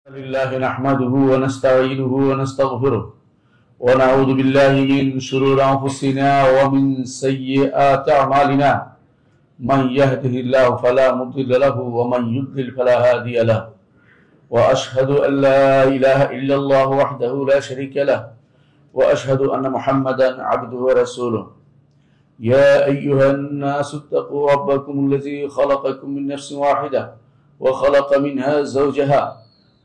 لله نحمده ونستعينه ونستغفره ونعوذ بالله من شرور أنفسنا ومن سيئات أعمالنا من يهده الله فلا مضل له ومن يضلل فلا هادي له وأشهد أن لا إله إلا الله وحده لا شريك له وأشهد أن محمدا عبده ورسوله يا أيها الناس اتقوا ربكم الذي خلقكم من نفس واحدة وخلق منها زوجها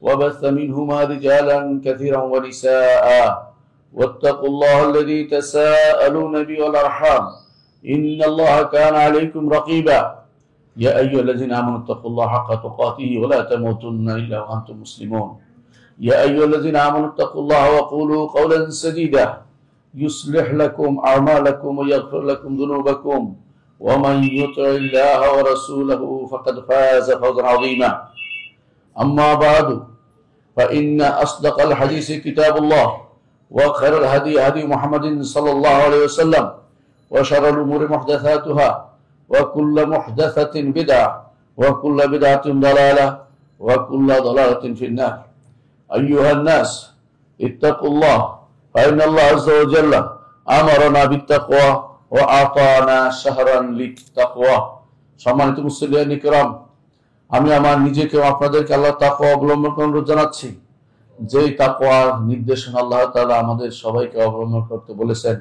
وبث منهما رجالا كثيرا ونساء واتقوا الله الذي تساءلون به والأرحام إن الله كان عليكم رقيبا يا أيها الذين آمنوا اتقوا الله حق تقاته ولا تموتن إلا وأنتم مسلمون يا أيها الذين آمنوا اتقوا الله وقولوا قولا سديدا يصلح لكم أعمالكم ويغفر لكم ذنوبكم ومن يطع الله ورسوله فقد فاز فوزا عظيما أما بعد فإن أصدق الحديث كتاب الله وخير الهدي هدي محمد صلى الله عليه وسلم وشر الأمور محدثاتها وكل محدثة بدعة وكل بدعة ضلالة وكل ضلالة في النار أيها الناس اتقوا الله فإن الله عز وجل أمرنا بالتقوى وأعطانا شهرا للتقوى সম্মানিত মুসলিম কিরাম, আমি আমার নিজেকে আপনাদেরকে আল্লাহ তাকওয়া অবলম্বন করার অনুরোধ জানাচ্ছি। যেই তাকওয়ার নির্দেশনা আল্লাহ তাআলা আমাদের সবাইকে অবলম্বন করতে বলেছেন,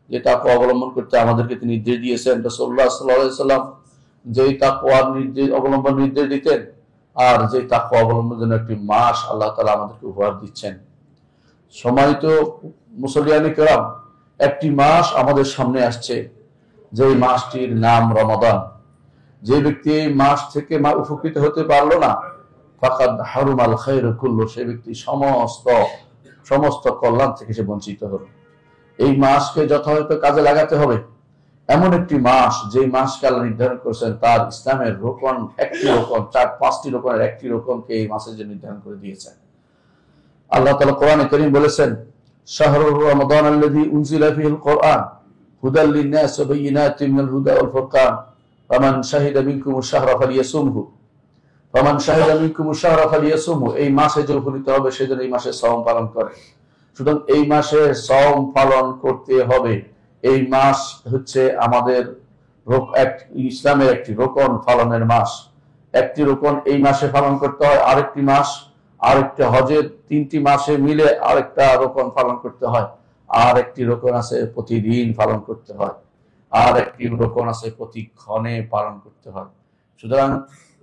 যে তাকওয়া অবলম্বন করতে আমাদেরকে তিনি নির্দেশ দিয়েছেন। রাসূলুল্লাহ সাল্লাল্লাহু আলাইহি সাল্লাম যেই তাকওয়ার নির্দেশ দিতেন, আর যেই তাকওয়া অবলম্বনের জন্য একটি মাস আল্লাহ তাআলা আমাদেরকে উপহার দিচ্ছেন। সম্মানিত মুসলিম কিরাম, একটি মাস আমাদের সামনে আসছে, যেই মাসটির নাম রমাদান। যে ব্যক্তি এই মাস থেকে উপকৃত হতে পারলো না, ফাকাদ হারুমাল খায়রু কুল্লু, সে ব্যক্তি সমস্ত কল্যাণ থেকে সে বঞ্চিত হলো। এই মাসকে যথাযথ কাজে লাগাতে হবে। এমন একটি মাস, যে মাসকে আল্লাহ নির্ধারণ করেছেন, তার ইসলামের রোকন একটি রোকন, 4-5টি রোকনের একটি রোকনকে এই মাসের জন্য নির্ধারণ করে দিয়েছেন। আল্লাহ তাআলা কোরআনে কারীম বলেছেন, শাহরুর রমাদান আল্লাযী উনজিলা ফীহিল কুরআন হুদাল লিন-নাস ওয়া বায়িনাতিন মিনাল হুদা ওয়াল ফুরকান ফামান শাহিদা মিনকুমুশ শাহরা ফালিয়াসুমহু ফামান শাহিদা মিনকুমুশ শাহরা ফালিয়াসুমহু। এই মাসে যে উপনীত হবে সেজন্য এই মাসে সওম পালন করে। সুতরাং এই মাসে সওম পালন করতে হবে। এই মাস হচ্ছে আমাদের ইসলামের একটি রোকন পালনের মাস। একটি রোকন এই মাসে পালন করতে হয়, আরেকটি মাস আরেকটা হজের 3টি মাসে মিলে আরেকটা রোকন পালন করতে হয়, আর একটি রোকন আছে প্রতিদিন পালন করতে হয়, আর একটি রোকন আছে প্রতিক্ষণে পালন করতে হয়। সুতরাং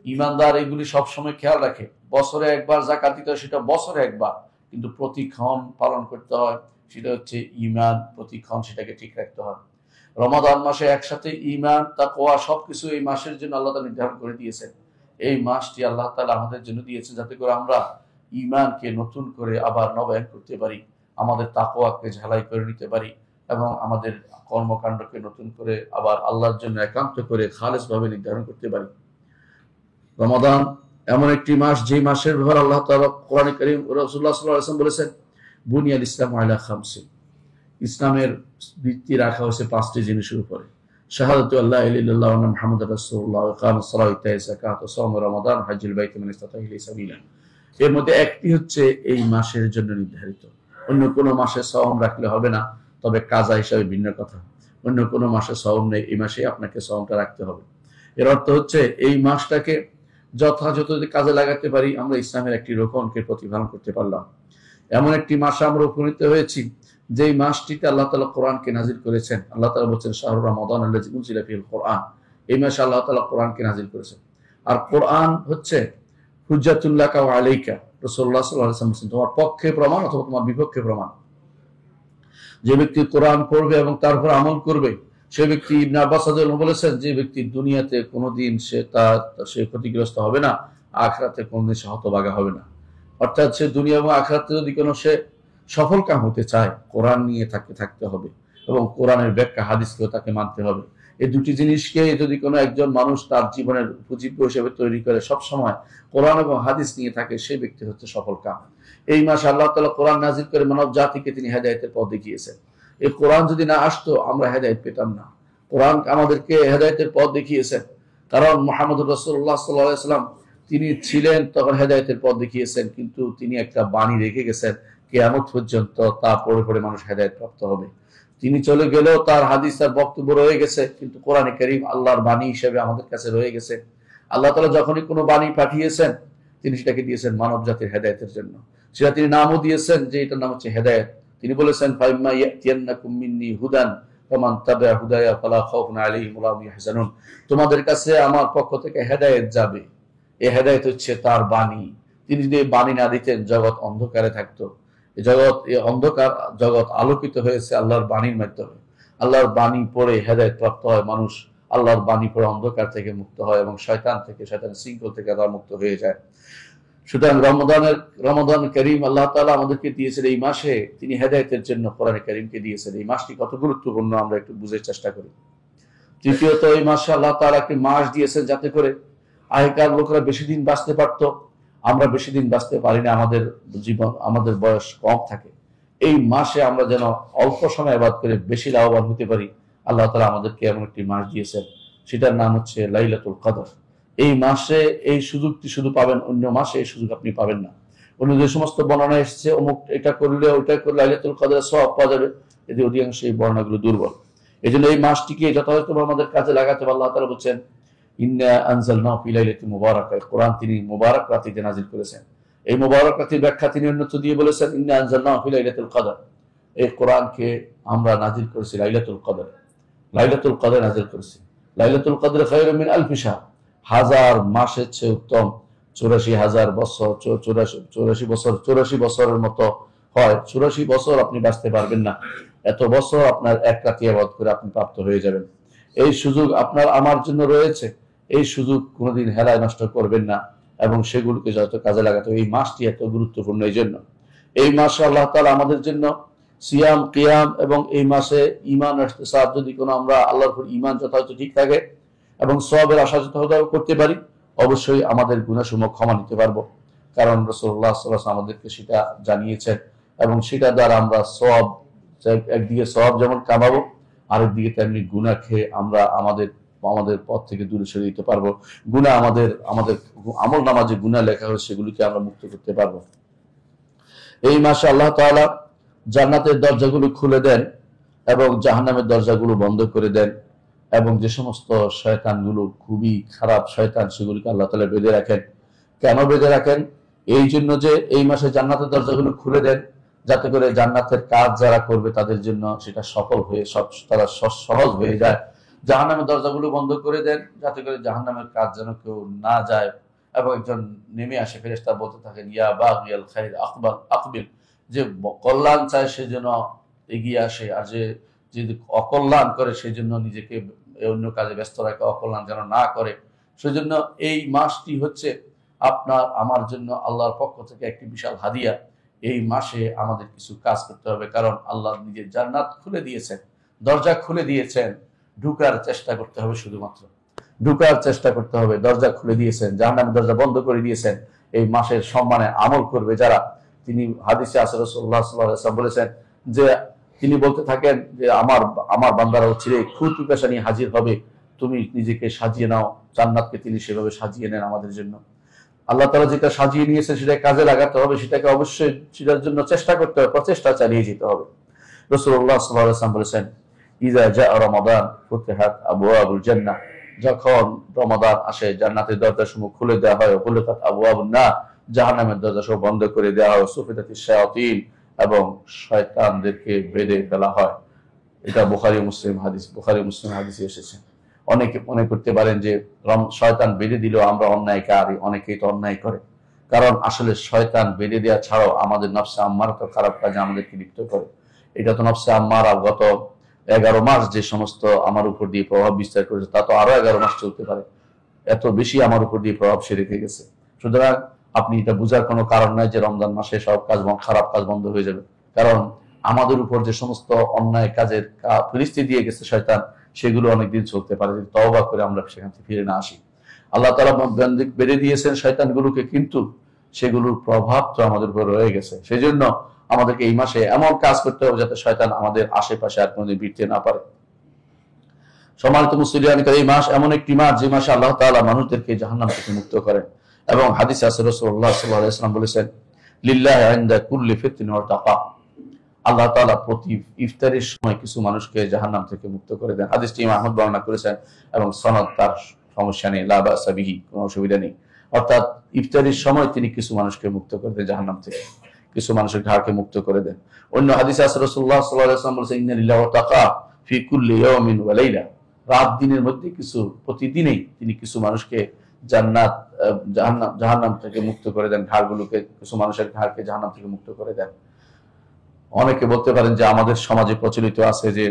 ইমানদার এগুলি সবসময় খেয়াল রাখে। বছরে একবার যাকাত দিতে হয়, সেটা বছরে একবার, কিন্তু প্রতিক্ষণ পালন করতে হয়, সেটা হচ্ছে ঈমান। প্রতিক্ষণ সেটাকে ঠিক রাখতে হয়। রমাদান মাসে একসাথে ঈমান তাকওয়া সবকিছু এই মাসের জন্য আল্লাহ তাআলা নির্ধারণ করে দিয়েছেন। এই মাসটি আল্লাহ তাআলা আমাদের জন্য দিয়েছেন যাতে করে আমরা ঈমানকে নতুন করে আবার নবায়ন করতে পারি, আমাদের তাকওয়াকে ঝালাই করে নিতে পারি, এবং আমাদের কর্মকাণ্ডকে নতুন করে আবার আল্লাহর জন্য একান্ত করে খালেসভাবে নির্ধারণ করতে পারি। রমাদান এমন একটি মাস, যে মাসের ব্যাপারে আল্লাহ তাআলা কোরআনে কারীম রাসূলুল্লাহ সাল্লাল্লাহু আলাইহি ওয়াসাল্লাম বলেছেন, বুনিয়াল ইসলামু আলা খামসিন, ইসলামের ভিত্তি রাখা হয়েছে 5টি জিনিসের উপরে। শাহাদাতু আল্লা ইলাহা ইল্লাল্লাহ ওয়া আন্না মুহাম্মাদার রাসূলুল্লাহ ওয়া ইকামুস সালাতি ওয়া ইতাউজ যাকাত ওয়া সাওম রমাদান হজ্জুল বাইতি মান ইসতাতা ইলাইহি সাবিলা। এর মধ্যে একটি হচ্ছে এই মাসের জন্য নির্ধারিত। অন্য কোনো মাসে সওম রাখলে হবে না, তবে কাজা হিসাবে ভিন্ন কথা। অন্য কোনো মাসে সওম নেই, এই মাসে আপনাকে সওমটা রাখতে হবে। এর অর্থ হচ্ছে এই মাসটাকে যথাযথ যদি কাজে লাগাতে পারি, আমরা ইসলামের একটি রোকনকে প্রতিপালন করতে পারলাম। এমন একটি মাসে আমরা উপনীত হয়েছি, যেই মাসটিতে আল্লাহ তাআলা কোরআনকে নাজিল করেছেন। আল্লাহ তাআলা বলেছেন, শাহরুর রমাদান আল্লাযী উনজিলা ফীহিল কুরআন, এই মাসে আল্লাহ তাআলা কোরআনকে নাজিল করেছেন। আর কোরআন হচ্ছে হুজ্জাতুল লাকা ওয়া আলাইকা। রাসূলুল্লাহ সাল্লাল্লাহু আলাইহি ওয়াসাল্লাম বলেছেন, তোমার পক্ষে প্রমাণ অথবা তোমার বিপক্ষে প্রমাণ। যে ব্যক্তি কোরআন পড়বে এবং তার উপর আমল করবে, সে ব্যক্তি, ইবনে আব্বাস রাদিয়াল্লাহু আনহু বলেছেন, যে ব্যক্তি দুনিয়াতে কোনোদিন সে ক্ষতিগ্রস্ত হবে না, আখিরাতে কোনোদিন সে হতভাগা হবে না। অর্থাৎ সে দুনিয়া এবং আখিরাতে যদি কোনো সে সফল কাম হতে চায়, কোরআন নিয়ে থাকতে হবে, এবং কোরআনের ব্যাখ্যা হাদিসকেও তাকে মানতে হবে। এই দুটি জিনিসকে যদি কোনো একজন মানুষ তার জীবনের উপজীব্য হিসেবে তৈরি করে, সবসময় কোরআন এবং হাদিস নিয়ে থাকে, সেই ব্যক্তি হচ্ছে সফল কাম। এই মাসে আল্লাহ তাআলা কোরআন নাজিল করে মানব জাতিকে তিনি হেদায়েতের পথ দেখিয়েছেন। এই কোরআন যদি না আসতো, আমরা হেদায়েত পেতাম না। কোরআন আমাদেরকে হেদায়েতের পথ দেখিয়েছেন, কারণ মুহাম্মদুর রাসূলুল্লাহ সাল্লাল্লাহু আলাইহি ওয়াসাল্লাম তিনি ছিলেন তখন হেদায়েতের পথ দেখিয়েছেন, কিন্তু তিনি একটা বাণী রেখে গেছেন কিয়ামত পর্যন্ত তা পড়ে পড়ে মানুষ হেদায়েত প্রাপ্ত হবে। তিনি চলে গেলেও তার হাদিস, তার বক্তব্য রয়ে গেছে, কিন্তু কোরআনে কারীম আল্লাহর বাণী হিসেবে আমাদের কাছে রয়ে গেছে। আল্লাহ তাআলা যখনই কোনো বাণী পাঠিয়েছেন তিনি সেটাকে দিয়েছেন মানব জাতির হেদায়েতের জন্য। সেটা তিনি নামও দিয়েছেন যে এটার নাম হচ্ছে হেদায়েত। তিনি বলেছেন ফাইম্মা ইয়াতিয়ান্নাকুম মিন্নি হুদান ফামান তাবিআ হুদায়া ফালা খাউফুন আলাইহিম ওয়া লাহুম ইয়াহজানুন। তোমাদের কাছে আমার পক্ষ থেকে হেদায়েত যাবে, এই হেদায়েত হচ্ছে তার বাণী। তিনি যদি বাণী না দিতেন জগৎ অন্ধকারে থাকতো। এই অন্ধকার জগৎ আলোকিত হয়েছে আল্লাহর বাণীর মাধ্যমে। আল্লাহর বাণী পড়ে হেদায়েত প্রাপ্ত হয় মানুষ, আল্লাহর বাণী পড়ে অন্ধকার থেকে মুক্ত হয় এবং শয়তান থেকে, শয়তানের শৃঙ্খল থেকে তারা মুক্ত হয়ে যায়। সুতরাং রমাদান কারীম আল্লাহ তাআলা আমাদেরকে দিয়েছেন এই মাসে, তিনি হেদায়েতের জন্য কোরআনে কারীমকে দিয়েছেন। এই মাসটি কত গুরুত্বপূর্ণ আমরা একটু বুঝার চেষ্টা করি। তৃতীয়ত, এই মাসে আল্লাহ তাআলা একটি মাস দিয়েছেন যাতে করে আগেকার লোকেরা বেশি দিন বাঁচতে পারত, আমরা বেশি দিন বাঁচতে পারি না, আমাদের বয়স কম থাকে। এই মাসে আমরা যেন অল্প সময় ইবাদত করে বেশি লাভবান হতে পারি, আল্লাহ তাআলা আমাদেরকে এমন একটি মাস দিয়েছেন, সেটার নাম হচ্ছে লাইলাতুল কদর। এই মাসে এই সুযোগটি শুধু পাবেন, অন্য মাসে এই সুযোগ আপনি পাবেন না। অন্য যে সমস্ত বর্ণনা এসেছে অমুক এটা করলে ওইটা করলে লাইলাতুল কদরের সওয়াব পাওয়া যাবে, এদের অধিকাংশ এই বর্ণনাগুলো দুর্বল। এই জন্য এই মাসটিকে যথাযথভাবে আমাদের কাজে লাগাতে হবে। আল্লাহ তাআলা বলছেন ইন্না আনজালনাহু ফি লাইলাতিন মুবারাকাহ, কোরআন তিনি মুবারক রাতিতে নাযিল করেছেন। এই মুবারক রাতের ব্যাখ্যা তিনি অন্যত্র দিয়ে বলেছেন ইন্না আনজালনাহু ফি লাইলাতুল কদর, এই কোরআনকে আমরা নাযিল করেছি লাইলাতুল কদর, লাইলাতুল কদর নাযিল করেছি। লাইলাতুল কদর খায়রুম মিন আলফি শাহর, হাজার মাসের চেয়ে উত্তম। 84,000 বছর, 84 বছরের মতো হয়। 84 বছর আপনি বাঁচতে পারবেন না, এত বছর আপনার এক রাতে ইবাদত করে আপনি প্রাপ্ত হয়ে যাবেন। এই সুযোগ আপনার আমার জন্য রয়েছে, এই সুযোগ কোনোদিন হেলায় নষ্ট করবেন না এবং সেগুলোকে যত কাজে লাগাতে হবে। এই মাসটি এত গুরুত্বপূর্ণ এই জন্য। এই মাসে আল্লাহ তাআলা আমাদের জন্য সিয়াম, কিয়াম এবং এই মাসে ঈমান ইহতিসাব, যদি কোনো আমরা আল্লাহর উপর ঈমান যথাযথ ঠিক থাকে এবং সওয়াবের আশা যথাযথ করতে পারি, অবশ্যই আমাদের গুনাহসমূহ ক্ষমা নিতে পারবো। কারণ রাসূলুল্লাহ সাল্লাল্লাহু আলাইহি ওয়াসাল্লাম আমাদেরকে সেটা জানিয়েছেন এবং সেটা দ্বারা আমরা সওয়াব, একদিকে সওয়াব যেমন কামাবো, আরেকদিকে তেমনি গুনাহ খেয়ে আমরা আমাদের পথ থেকে দূরে সরে দিতে পারবো। গুনাহ আমাদের আমল নামা যে গুনাহ লেখা হয় সেগুলিকে আমরা মুক্ত করতে পারবো। এই মাসে আল্লাহ তাআলা জান্নাতের দরজাগুলো খুলে দেন এবং জাহান্নামের দরজাগুলো বন্ধ করে দেন এবং যে সমস্ত শয়তানগুলো খুবই খারাপ শয়তান সেগুলিকে আল্লাহ তাআলা বেঁধে রাখেন। কেন বেঁধে রাখেন? এই জন্য যে এই মাসে জান্নাতের দরজাগুলো খুলে দেন যাতে করে জান্নাতের কাজ যারা করবে তাদের জন্য সেটা সফল হয়ে তারা সহজ হয়ে যায়। জাহান্নামের দরজাগুলো বন্ধ করে দেন যাতে করে জাহান্নামের কাজ যেন কেউ না যায় এবং একজন নেমে আসে, ফেরেশতা বলতে থাকেন ইয়া বাগিয়াল খাইর আকবিল, যে কল্যাণ চায় সে যেন এগিয়ে আসে, আর যে অকল্যাণ করে সেই জন্য নিজেকে অন্য কাজে ব্যস্ত রাখে, অকল্যাণ যেন না করে। সেজন্য এই মাসটি হচ্ছে আপনার আমার জন্য আল্লাহর পক্ষ থেকে একটি বিশাল হাদিয়া। এই মাসে আমাদের কিছু কাজ করতে হবে, কারণ আল্লাহ নিজের জান্নাত খুলে দিয়েছেন, দরজা খুলে দিয়েছেন, ঢুকার চেষ্টা করতে হবে, শুধুমাত্র ঢুকার চেষ্টা করতে হবে। দরজা খুলে দিয়েছেন, জাহান্নামের দরজা বন্ধ করে দিয়েছেন। এই মাসের সম্মানে আমল করবে যারা, তিনি হাদিসে আছে রাসূলুল্লাহ সাল্লাল্লাহু আলাইহি ওয়াসাল্লাম বলেছেন যে তিনি বলতে থাকেন যে আমার বান্দারা হচ্ছে খুব পিপাসা নিয়ে হাজির হবে, তুমি নিজেকে সাজিয়ে নাও। জান্নাতকে তিনি সেভাবে সাজিয়ে নেন আমাদের জন্য। আল্লাহ তাআলা যেটা সাজিয়ে নিয়েছে সেটা কাজে লাগাতে হবে, সেটাকে অবশ্যই সেটার জন্য চেষ্টা করতে হবে, প্রচেষ্টা চালিয়ে যেতে হবে। রাসূলুল্লাহ সাল্লাল্লাহু আলাইহি ওয়াসাল্লাম বলেছেন ইযা জাআ রমাদান ফুতিহাত আবওয়াবুল জান্নাহ, যখন রমাদান আসে জান্নাতের দরজাসমূহ খুলে দেওয়া হয়, গুলিকাত আবওয়াবুন নার, জাহান্নামের দরজা সব বন্ধ করে দেওয়া হয়, সুফিদাতিশ শায়াতিন, এবং শয়তানদেরকে বেঁধে ফেলা হয়। এটা বুখারী মুসলিম হাদিসে এসেছে। অনেকে মনে করতে পারেন যে শয়তান বেঁধে দিলেও আমরা অন্যায়কারী, অনেকেই তো অন্যায় করে। কারণ আসলে শয়তান বেঁধে দেওয়া ছাড়াও আমাদের নফসে আম্মারা তো খারাপ কাজে আমাদেরকে লিপ্ত করে। এটা তো নফসে আম্মারা গত 11 মাস যে সমস্ত আমার উপর দিয়ে প্রভাব বিস্তার করেছে তা তো আরো 11 মাস চলতে পারে, এত বেশি আমার উপর দিয়ে প্রভাব সে রেখে গেছে। সুতরাং আপনি এটা বুঝার কোনো কারণ নাই যে রমজান মাসে সব কাজ, খারাপ কাজ বন্ধ হয়ে যাবে। কারণ আমাদের উপর যে সমস্ত অন্যায় কাজের ফিরিস্তি দিয়ে গেছে শয়তান, সেগুলো অনেকদিন চলতে পারে যদি তওবা করে আমরা সেখান থেকে ফিরে না আসি। আল্লাহ তাআলা বেঁধে দিয়েছেন শয়তানগুলোকে, কিন্তু সেগুলোর প্রভাব তো আমাদের উপর রয়ে গেছে। সেই জন্য আমাদেরকে এই মাসে এমন কাজ করতে হবে যাতে শয়তান আমাদের আশেপাশে আর কোনোদিন ভিড়তে না পারে। সম্মানিত মুসলিম, এই মাস এমন একটি মাস যে মাসে আল্লাহ তাআলা মানুষদেরকে জাহান্নাম থেকে মুক্ত করেন এবং হাদিসে আছে রাসূলুল্লাহ সাল্লাল্লাহু আলাইহি ওয়াসাল্লাম বলেছেন, লিল্লাহি ইনদা কুল্লি ফিতরিন ওয়াতাকা, আল্লাহ তাআলা প্রতি ইফতারের সময় কিছু মানুষকে জাহান্নাম থেকে মুক্ত করে দেন। হাদিসটি ইমাম আহমদ বর্ণনা করেছেন এবং সনদ তার সমস্যা নেই, লা বাসা বিহি, কোনো অসুবিধা নেই। অর্থাৎ ইফতারের সময় তিনি কিছু মানুষকে মুক্ত করে দেন জাহান্নাম থেকে, কিছু মানুষের ঘাড়কে মুক্ত করে দেন। অন্য হাদিসে আছে রাসূলুল্লাহ সাল্লাল্লাহু আলাইহি ওয়াসাল্লাম বলেছেন, ইন্না লিল্লাহি ওয়া তাকা ফি কুল্লি ইয়াউমিন ওয়া লাইলা, রাত দিনের মধ্যে কিছু, প্রতিদিনই তিনি কিছু মানুষকে জাহান্নাম থেকে মুক্ত করে দেন, ঘাড়গুলোকে, কিছু মানুষের ঘাড়কে জাহান্নাম থেকে মুক্ত করে দেন। অনেকে বলতে পারেন যে আমাদের সমাজে প্রচলিত আছে যে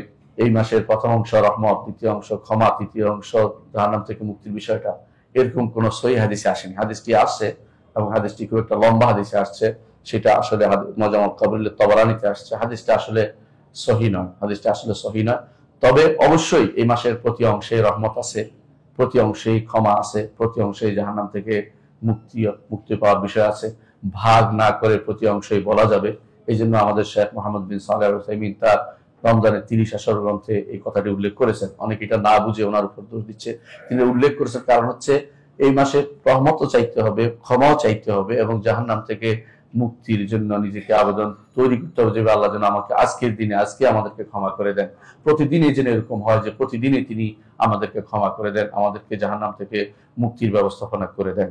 এই মাসের প্রথম অংশ রহমত, দ্বিতীয় অংশ ক্ষমা, তৃতীয় অংশ জাহান্নাম থেকে মুক্তির বিষয়টা, এরকম কোন সহিহ হাদিসে আসেনি। হাদিসটি আসছে এবং হাদিসটি খুব একটা লম্বা হাদিসে আসছে, সেটা আসলে মুজাম্মাল কাবির তবরানীতে আসছে। হাদিসটা আসলে সহিহ নয়, হাদিসটা আসলে সহিহ নয়। তবে অবশ্যই এই মাসের প্রতি অংশে রহমত আছে, প্রতি অংশেই ক্ষমা আছে, প্রতি অংশেই জাহান্নাম থেকে মুক্তি পাওয়ার বিষয় আছে। ভাগ না করে প্রতি অংশই বলা যাবে। এই জন্য আমাদের শেখ মোহাম্মদ বিন সালেহ আল উসাইমিন তার রমজানের 30 আসর গ্রন্থে এই কথাটি উল্লেখ করেছেন। অনেকে এটা না বুঝে ওনার উপর দোষ দিচ্ছে, তিনি উল্লেখ করেছেন কারণ হচ্ছে এই মাসে রহমতও চাইতে হবে, ক্ষমাও চাইতে হবে এবং জাহান্নাম থেকে মুক্তির জন্য নিজেকে আবেদন তৈরি করতে হবে যে আল্লাহ যেন আমাকে আজকের দিনে, আজকে আমাদেরকে ক্ষমা করে দেন। প্রতিদিনই যেন এরকম হয় যে প্রতিদিনই তিনি আমাদেরকে ক্ষমা করে দেন, আমাদেরকে জাহান্নাম থেকে মুক্তির ব্যবস্থাপনা করে দেন।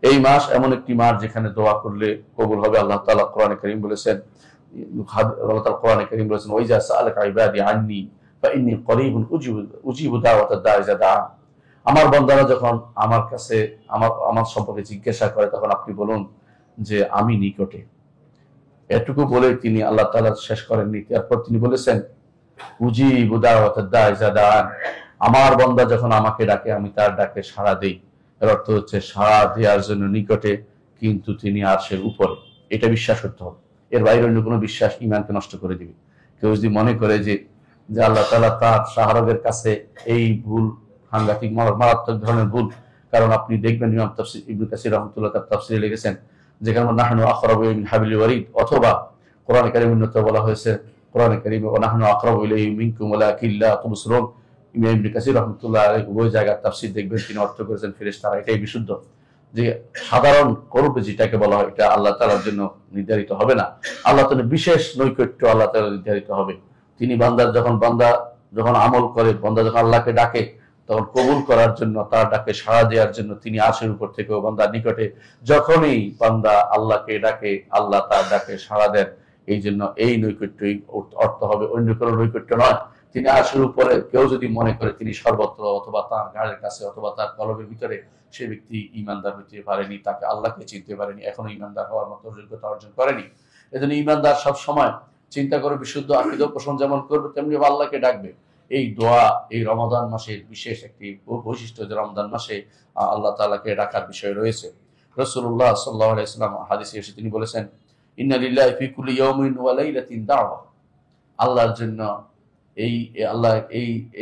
এই মাস এমন একটি মাস যেখানে দোয়া করলে কবুল হবে। আল্লাহ তাআলা কোরআনে কারীম বলেছেন, আল্লাহ তাআলা কোরআনে কারীম বলেছেন, ওয়াইজা সাআলাকা ইবাদি আন্নী ফাইন্নী করিবুন উজিবু দাওয়াতাদ দাঈ ইযা দাআন। আমার বান্দারা যখন আমার কাছে আমার সম্পর্কে জিজ্ঞাসা করে তখন আপনি বলুন যে আমি নিকটে। এটুকু বলে তিনি আল্লাহ তাআলা শেষ করেননি, তারপর তিনি বলেছেন উজিবু দাওয়াতাদ দাঈ ইযা দাআন, আমার বান্দা যখন আমাকে ডাকে আমি তার ডাকে সাড়া দেই। এর অর্থ হচ্ছে সাড়া দেওয়ার জন্য নিকটে, কিন্তু তিনি আরশের উপরে। এটা বিশ্বাস করতে হবে, এর বাইরে অন্য কোনো বিশ্বাস ইমানকে নষ্ট করে দিবে। কেউ যদি মনে করে যে আল্লাহ তাআলা তার শাহরগের কাছে, এই ভুল সাংঘাতিক মারাত্মক ধরনের ভুল। কারণ আপনি দেখবেন ইমাম তাফসীর ইবনে কাসির রাহমাতুল্লাহ তার তাফসীরে লিখেছেন যেখানে নাহনু আকরাবু মিন হাবিলিল ওয়ারিদ, অথবা কোরআনে কারীমের মধ্যে বলা হয়েছে, কোরআনে কারীমে ওয়া নাহনু আকরাবু ইলাইহি মিনকুম ওয়ালাকিন লা তুবসিরুন। ইমাম ইবনে কাসির রাহমাতুল্লাহ আলাইহি উভয় জায়গার তাফসীর দেখবেন তিনি অর্থ করেছেন ফেরেশতারা। এটাই বিশুদ্ধ, যে সাধারণ করবে যেটাকে বলা হয় এটা আল্লাহ তাআলার জন্য নির্ধারিত হবে না। আল্লাহ তাআলার বিশেষ নৈকট্য আল্লাহ তাআলা নির্ধারিত হবে। তিনি বান্দা যখন আমল করে, বান্দা যখন আল্লাহকে ডাকে তখন কবুল করার জন্য, তার ডাকে সাড়া দেওয়ার জন্য তিনি আরশের উপর থেকেও বান্দার নিকটে। যখনই বান্দা আল্লাহকে ডাকে আল্লাহ তার ডাকে সাড়া দেন। এই জন্য এই নৈকট্যই অর্থ হবে, অন্য কোনো নৈকট্য নয়। তিনি আরশের উপরে, কেউ যদি মনে করে তিনি সর্বত্র অথবা তার ঘাড়ের কাছে অথবা তার কলবের ভিতরে, সে ব্যক্তি ঈমানদার হতে পারেনি, তাকে আল্লাহকে চিনতে পারেনি, এখনো ঈমানদার হওয়ার মতো যোগ্যতা অর্জন করেনি। এজন্য ঈমানদার সব সময় চিন্তা করে বিশুদ্ধ আকীদা পোষণ যেমন করবে তেমনি আল্লাহকে ডাকবে। এই দোয়া এই রমাদান মাসের বিশেষ একটি বৈশিষ্ট্য, যে রমাদান মাসে আল্লাহ তাআলাকে ডাকার বিষয় রয়েছে। রাসূলুল্লাহ সাল্লাল্লাহু আলাইহি ওয়াসাল্লাম হাদিসে এসে তিনি বলেছেন, ইন্না লিল্লাহি ফি কুল্লি ইয়াউমিন ওয়া লাইলাতিন দাওয়া, আল্লাহর জন্য আল্লাহ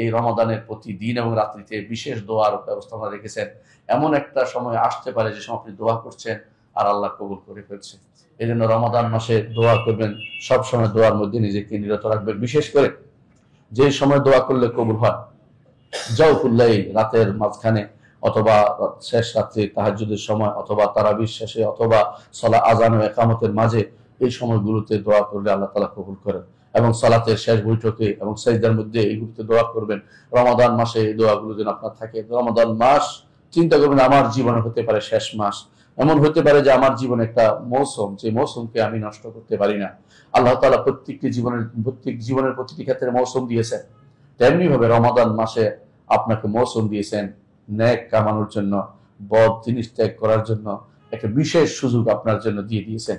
এই রমাদানের প্রতিদিন এবং রাত্রিতে বিশেষ দোয়ার ব্যবস্থা রেখেছেন। এমন একটা সময় আসতে পারে যে সময় আপনি দোয়া করছেন আর আল্লাহ কবুল করে ফেলছে। এই জন্য রমাদান মাসে দোয়া করবেন, সব সময় দোয়ার মধ্যে নিজেকে নিরত রাখবেন। বিশেষ করে যে সময় দোয়া করলে কবুল হয়, জাওফুল লাইল, রাতের মাঝখানে অথবা শেষ রাত্রে তাহাজ্জুদের সময় অথবা তারাবির শেষে অথবা সালাত আযান ও ইকামতের মাঝে, এই সময়গুলোতে দোয়া করলে আল্লাহ তাআলা কবুল করেন। এবং সালাতের শেষ বৈঠকে এবং সিজদার মধ্যে এইগুলোতে দোয়া করবেন। রমাদান মাসে এই দোয়াগুলো যেন আপনার থাকে। রমাদান মাস চিন্তা করবেন আমার জীবনে হতে পারে শেষ মাস, এমন হতে পারে যে আমার জীবনে একটা মৌসুম, যে মৌসুমকে আমি নষ্ট করতে পারি না। আল্লাহ তাআলা প্রত্যেক জীবনের প্রতিটি ক্ষেত্রে মৌসুম দিয়েছেন, তেমনি ভাবে রমাদান মাসে আপনাকে মৌসুম দিয়েছেন নেক কামানোর জন্য, বদ জিনিস ত্যাগ করার জন্য একটা বিশেষ সুযোগ আপনার জন্য দিয়ে দিয়েছেন।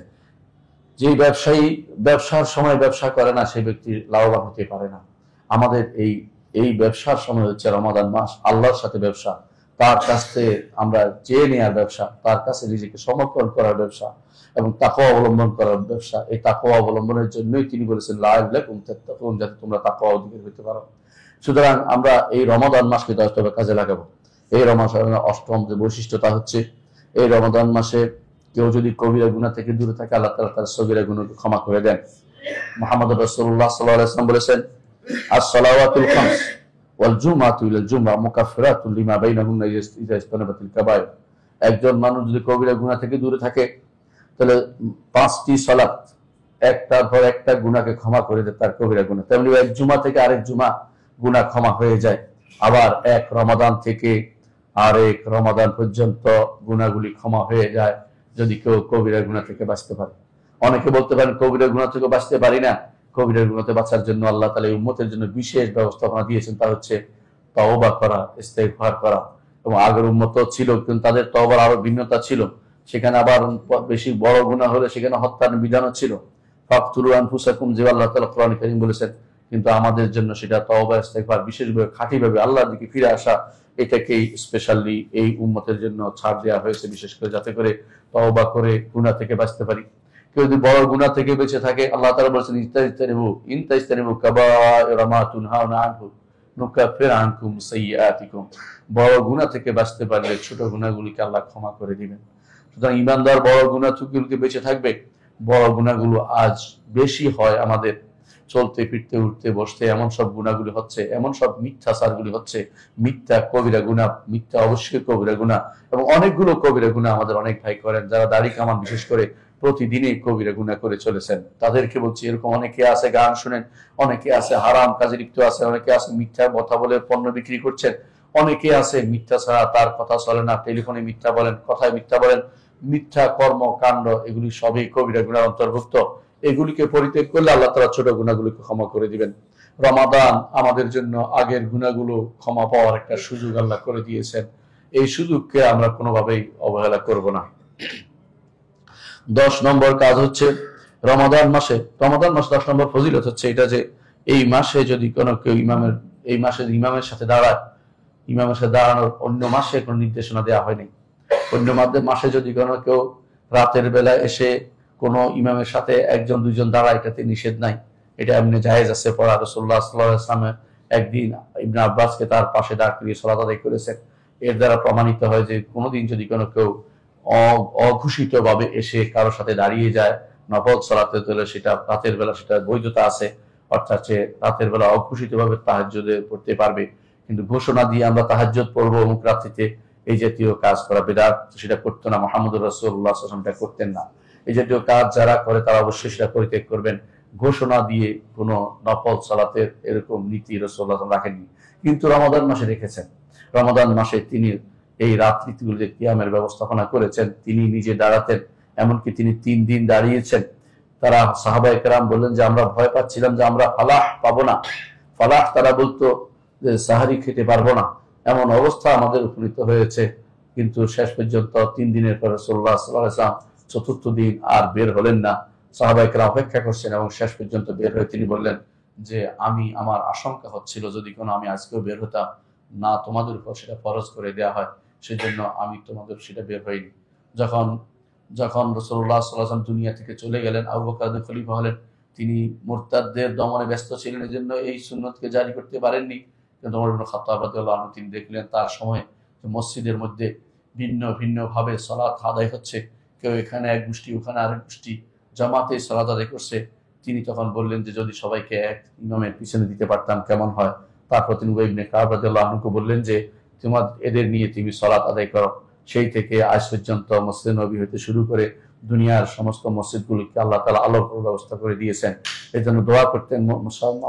যে ব্যবসায়ী ব্যবসার সময় ব্যবসা করে না, সেই ব্যক্তি লাভবান হতে পারে না। আমাদের এই ব্যবসার সময় হচ্ছে রমাদান মাস, আল্লাহর সাথে ব্যবসা, তার কাছে আমরা চেয়ে নেওয়ার ব্যবসা, তার কাছে নিজেকে সমর্পণ করার ব্যবসা এবং তাকওয়া অবলম্বন করার ব্যবসা। এই তাকওয়া অবলম্বনের জন্যই তিনি বলেছেন লাআল্লাকুম তাত্তাকুন, যাতে তোমরা তাকওয়া অধিকারী হতে পারো। সুতরাং আমরা এই রমাদান মাসকে দশভাবে কাজে লাগাবো। এই রমাদানের অষ্টম যে বৈশিষ্ট্য তা হচ্ছে, এই রমাদান মাসে কেউ যদি কবিরা গুনাহ থেকে দূরে থাকে আল্লাহ তাআলা তার সগীরা গুনাহকে ক্ষমা করে দেন। মুহাম্মদ রাসূলুল্লাহ সাল্লাল্লাহু আলাইহি ওয়াসাল্লাম বলেছেন, আস-সালাওয়াতুল খামস ওয়াল জুমআতু ইলাল জুমআ মুকাফফিরাতুন লিমা বাইনাহুন্না ইযা ইজতানাবাতিল কাবায়ের। একজন মানুষ যদি কবিরা গুনাহ থেকে দূরে থাকে তাহলে 5টি সালাত একটার পর একটা গুনাহকে ক্ষমা করে দেয় তার কবিরা গুনাহ। তেমনি এক জুমা থেকে আরেক জুমা গুনাহ ক্ষমা হয়ে যায়। আবার এক রমাদান থেকে আরেক রমাদান পর্যন্ত গুনাহগুলি ক্ষমা হয়ে যায় যদি কেউ কবিরা গুনাহ থেকে বাঁচতে পারে। অনেকে বলতে পারেন কবিরা গুনাহ থেকে বাঁচতে পারি না। কবিরা গুনাহ থেকে বাঁচার জন্য আল্লাহ তাআলা এই উম্মতের জন্য বিশেষ ব্যবস্থাপনা দিয়েছেন, তা হচ্ছে তওবা করা, ইস্তেগফার করা। এবং আগের উম্মত ছিল কিন্তু তাদের তওবার আরো ভিন্নতা ছিল, সেখানে আবার বেশি বড় গুনাহ হলে সেখানে হত্যার বিধানও ছিল, ফাকতুলু আনফুসাকুম, যে আল্লাহ তাআলা কোরআনে কারীম বলেছেন। কিন্তু আমাদের জন্য সেটা তওবা ইস্তেগফার, বিশেষভাবে খাঁটিভাবে আল্লাহর দিকে ফিরে আসা, এটাকেই স্পেশালি এই উম্মতের জন্য ছাড় দেওয়া হয়েছে, বিশেষ করে যাতে করে তওবা করে গুনাহ থেকে বাঁচতে পারি। কেউ যদি বড় গুনাহ থেকে বেঁচে থাকে, আল্লাহ তাআলা বলেছেন ইনতাজতানিবু কাবায়িরা মা তুনহাউনা আনহু নুকাফির আনকুম সাইয়্যাতিকুম। বড় গুনাহ থেকে বাঁচতে পারলে ছোট গুনাহগুলিকে আল্লাহ ক্ষমা করে দিবেন। সুতরাং ঈমানদার বড় গুনাহ থেকে বেঁচে থাকবে। বড় গুনাহগুলো আজ বেশি হয় আমাদের, চলতে ফিরতে উঠতে বসতে এমন সব গুনাহগুলি হচ্ছে, এমন সব মিথ্যাচারগুলি হচ্ছে, মিথ্যা কবিরা গুনাহ, মিথ্যা অবশ্যই কবিরা গুনাহ। এবং অনেকগুলো কবিরা গুনাহ আমাদের অনেক ভাই করেন, যারা দাড়ি কামান বিশেষ করে প্রতিদিনই কবিরা গুনাহ করে চলেছেন। তাদেরকে বলছি, এরকম অনেকে আছে গান শুনেন, অনেকে আছে হারাম কাজে লিপ্ত আছে, অনেকে আছে মিথ্যা কথা বলে পণ্য বিক্রি করছেন, অনেকে আছে মিথ্যা ছাড়া তার কথা চলে না, টেলিফোনে মিথ্যা বলেন, কথায় মিথ্যা বলেন, মিথ্যা কর্মকাণ্ড, এগুলি সবই কবিরা গুনাহের অন্তর্ভুক্ত। এগুলিকে পরিত্যাগ করলে আল্লাহ তাআলা ছোট গুনাহগুলোকে ক্ষমা করে দিবেন। রমাদান আমাদের জন্য আগের গুনাহগুলো ক্ষমা পাওয়ার একটা সুযোগ আল্লাহ করে দিয়েছেন, এই সুযোগকে আমরা কোনোভাবেই অবহেলা করব না। 10 নম্বর কাজ হচ্ছে রমাদান মাসে 10 নম্বর ফজিলত হচ্ছে এটা যে এই মাসে যদি কোনো কেউ এই মাসে ইমামের সাথে দাঁড়ায়, ইমামের সাথে দাঁড়ানোর অন্য মাসে কোনো নির্দেশনা দেওয়া হয়নি। অন্য মাসে যদি কোনো কেউ রাতের বেলা এসে কোনো ইমামের সাথে একজন দুইজন দাঁড়ায়, এটাতে নিষেধ নাই, এটা এমনি জায়েজ আছে। পড়া রাসূলুল্লাহ সাল্লাল্লাহু আলাইহি ওয়াসাল্লাম একদিন ইবনে আব্বাসকে তার পাশে দাঁড় করিয়ে সালাত আদায় করেছেন। এর দ্বারা প্রমাণিত হয় যে কোনোদিন যদি কোনো কেউ অঘোষিত ভাবে এসে কারোর সাথে দাঁড়িয়ে যায় নফল সালাতে, তাহলে সেটা রাতের বেলা সেটা বৈধতা আছে, অর্থাৎ যে রাতের বেলা অঘোষিত ভাবে তাহাজ্জুদে পড়তে পারবে। কিন্তু ঘোষণা দিয়ে আমরা তাহাজ্জুদ পড়বো অমুক রাত্রিতে, এই জাতীয় কাজ করা বিদআত, সেটা করতো না মুহাম্মদুর রাসূলুল্লাহ সাল্লাল্লাহু আলাইহি ওয়াসাল্লাম, এটা করতেন না। এই জাতীয় কাজ যারা করে তারা অবশ্যই সেটা পরিত্যাগ করবেন। ঘোষণা দিয়ে কোনো নফল সালাতের এরকম নীতি রাসূলুল্লাহ রাখেননি, কিন্তু রমাদান মাসে রেখেছেন। রমাদান মাসে তিনি এই রাত্রিগুলিতে কিয়ামের ব্যবস্থাপনা করেছেন, তিনি নিজে দাঁড়াতেন, এমনকি তিনি 3 দিন দাঁড়িয়েছেন। তারা সাহাবায়ে কেরাম বললেন যে আমরা ভয় পাচ্ছিলাম যে আমরা ফালাহ পাবো না, ফালাহ তারা বলতো যে সাহারি খেতে পারবো না, এমন অবস্থা আমাদের উপনীত হয়েছে। কিন্তু শেষ পর্যন্ত 3 দিনের পর রাসূলুল্লাহ সাল্লাল্লাহু আলাইহি ওয়াসাল্লাম 4th দিন আর বের হলেন না। সাহাবায়ে কেরাম অপেক্ষা করছেন এবং শেষ পর্যন্ত বের হয়ে তিনি বললেন যে আমার আশঙ্কা হচ্ছিল যদি কোনো আমি আজকেও বের হতাম না, তোমাদের উপর সেটা ফরজ করে দেওয়া হয়, সেজন্য আমি তোমাদের সেটা বের হইনি। যখন রাসূলুল্লাহ সাল্লাল্লাহু আলাইহি ওয়াসাল্লাম দুনিয়া থেকে চলে গেলেন, আবু বকর খলিফা হলেন, তিনি মুরতাদদের দমনে ব্যস্ত ছিলেন, এজন্য এই সুন্নতকে জারি করতে পারেননি। কিন্তু ওমর ইবনে খাত্তাব রাদিয়াল্লাহু আনহু তিনি দেখলেন তার সময় মসজিদের মধ্যে ভিন্ন ভিন্ন ভাবে সালাত আদায় হচ্ছে, কেউ এখানে এক গোষ্ঠী ওখানে আরেক গোষ্ঠী জামাতে সালাত আদায় করছে। তিনি তখন বললেন যে যদি সবাইকে এক ইমামের পিছনে দিতে পারতাম কেমন হয়। তারপর তিনি উবাই ইবনে কাব রাদিয়াল্লাহু আনহুকে বললেন যে এদের নিয়ে তুমি সালাত আদায় করো। সেই থেকে আজ পর্যন্ত মসজিদ নবী হতে শুরু করে দুনিয়ার সমস্ত মসজিদগুলোকে আল্লাহ তাআলা আলোর ব্যবস্থা করে দিয়েছেন। এই জন্য দোয়া করতেন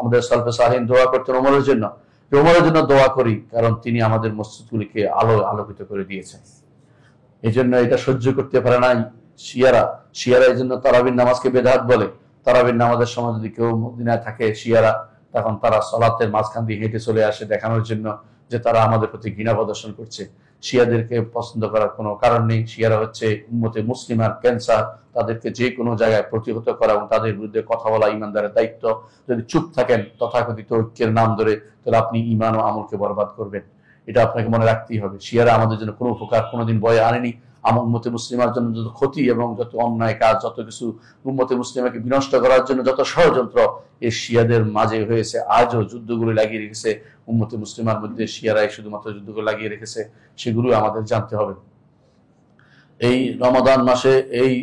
আমাদের সালফে সালিহিন, দোয়া করতেন ওমরের জন্য, ওমরের জন্য দোয়া করি, কারণ তিনি আমাদের মসজিদগুলিকে আলোকিত করে দিয়েছেন। এই জন্য এটা সহ্য করতে পারে না শিয়ারা এই জন্য তারাবির নামাজকে বেদাত বলে। তারাবির নামাজের সময় যদি কেউ মদিনায় থাকে শিয়ারা, তখন তারা সালাতের মাঝখান দিয়ে হেঁটে চলে আসে দেখানোর জন্য যে তারা আমাদের প্রতি ঘৃণা প্রদর্শন করছে। শিয়াদেরকে পছন্দ করার কোনো কারণ নেই। শিয়ারা হচ্ছে উম্মতে মুসলিমার ক্যান্সার, তাদেরকে যে কোনো জায়গায় প্রতিহত করা এবং তাদের বিরুদ্ধে কথা বলা ইমানদারের দায়িত্ব। যদি চুপ থাকেন তথাকথিত ঐক্যের নাম ধরে, তাহলে আপনি ইমান ও আমলকে বরবাদ করবেন। এটা আপনাকে মনে রাখতেই হবে। শিয়ারা আমাদের জন্য কোনো উপকার কোনোদিন বয়ে আনেনি। উম্মতে মুসলিমার জন্য যত ক্ষতি এবং যত অন্যায় কাজ, যত কিছু উম্মতে মুসলিমাকে বিনষ্ট করার জন্য যত ষড়যন্ত্র এই শিয়াদের মাঝে হয়েছে, আজও যুদ্ধগুলো লাগিয়ে রেখেছে উম্মতে মুসলিমার মধ্যে। শিয়ারাই শুধুমাত্র যুদ্ধগুলো লাগিয়ে রেখেছে, সেগুলো আমাদের জানতে হবে। এই রমাদান মাসে এই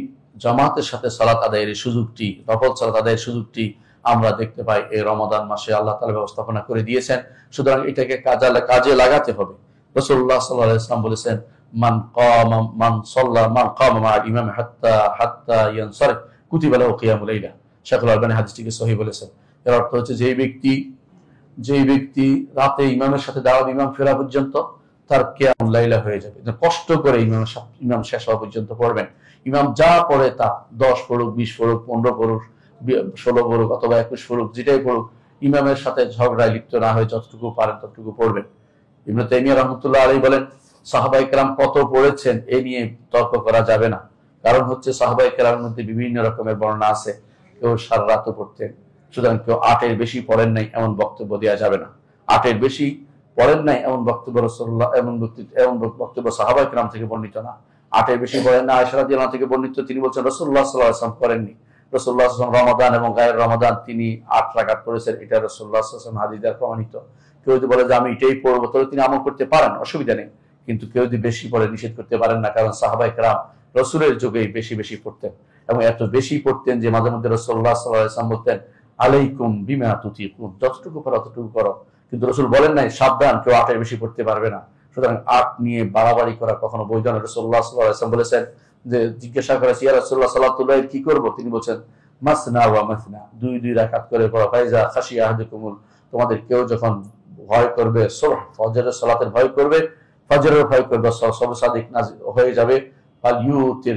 জামাতের সাথে সালাত আদায়ের সুযোগটি, নফল সালাত আদায়ের সুযোগটি আমরা দেখতে পাই এই রমাদান মাসে আল্লাহ তাআলা ব্যবস্থাপনা করে দিয়েছেন। সুতরাং এটাকে কাজে লাগাতে হবে। রাসূলুল্লাহ সাল্লাল্লাহু আলাইহি ওয়াসাল্লাম বলেছেন মান কামা মা'আল ইমাম হাত্তা ইয়ানসারিফ কুতিবা লাহু কিয়ামুল লাইলা। শায়খুল আলবানী হাদিসটিকে সহিহ বলেছেন। এর অর্থ হচ্ছে যেই ব্যক্তি রাতে ইমামের সাথে দাঁড়াবে ইমাম ফেরা পর্যন্ত, তার কিয়ামুল লাইলা হয়ে যাবে। কষ্ট করে ইমাম শেষ হওয়া পর্যন্ত পড়বেন। ইমাম যা পড়ে তা 10 পড়ুক, 20 পড়ুক, 15 পড়ুক, 16 পড়ুক অথবা 21 পড়ুক, যেটাই পড়ুক, ইমামের সাথে ঝগড়ায় লিপ্ত না হয়ে যতটুকু পারেন ততটুকু পড়বেন। ইবনে তাইমিয়া রাহমাতুল্লাহ আলাইহি বলেন, সাহাবায়ে কেরাম কত পড়েছেন এ নিয়ে তর্ক করা যাবে না। কারণ হচ্ছে সাহাবায়ে কেরামের মধ্যে বিভিন্ন রকমের বর্ণনা আছে। কেউ সারা রাতও পড়তেন, সুতরাং কেউ 8-এর বেশি পড়েন নাই এমন বক্তব্য দেওয়া যাবে না। 8-এর বেশি পড়েন নাই এমন বক্তব্য রাসূলুল্লাহ এমন বক্তব্য সাহাবায়ে কেরাম থেকে বর্ণিত না। 8-এর বেশি পড়েন না আয়েশা রাদিয়াল্লাহু আনহা থেকে বর্ণিত, তিনি বলছেন রাসূলুল্লাহ সাল্লাল্লাহু আলাইহি ওয়াসাল্লাম করেননি। রাসূলুল্লাহ সাল্লাল্লাহু আলাইহি ওয়াসাল্লাম রমাদান এবং গায়ের রমাদান তিনি 8 রাকাত পড়েছেন, এটা রাসূলুল্লাহ সাল্লাল্লাহু আলাইহি ওয়াসাল্লাম হাদিস দ্বারা প্রমাণিত। কেউ যদি বলে যে আমি এটাই পড়বো, তাহলে তিনি আমল করতে পারেন, অসুবিধা নেই। কিন্তু কেউ যদি বেশি পড়ে নিষেধ করতে পারেন না, কারণ সাহাবায়ে কেরাম রাসূলের যুগেই বেশি বেশি পড়তেন এবং এত বেশি পড়তেন যে মাঝে মধ্যে রাসূলুল্লাহ সাল্লাল্লাহু আলাইহি ওয়াসাল্লাম বলতেন আলাইকুম বিমা তুতিকুন, যতটুকু পারো ততটুকু করো। কিন্তু রাসূল বলেন নাই সাবধান কেউ 8-এর বেশি পড়তে পারবে না। সুতরাং 8 নিয়ে বাড়াবাড়ি করা কখনো বৈধ নয়। রাসূলুল্লাহ সাল্লাল্লাহু আলাইহি ওয়াসাল্লাম বলেছেন যে, জিজ্ঞাসা করা ইয়া রাসূলুল্লাহ সাল্লাতুল লাইল কি করব, তিনি বলেন মাসনা ওয়া মাসনা, 2 রাকাত করে পড়া। ফাইজা খাশিয়া আহাদুকুমুল, তোমাদের কেউ যখন ভয় করবে সুবহ ফজরের সালাতের ভয় করবে, ফজরের ভয় করবে, সবে সাদিক নাযিল হয়ে যাবে, ফাল ইউতির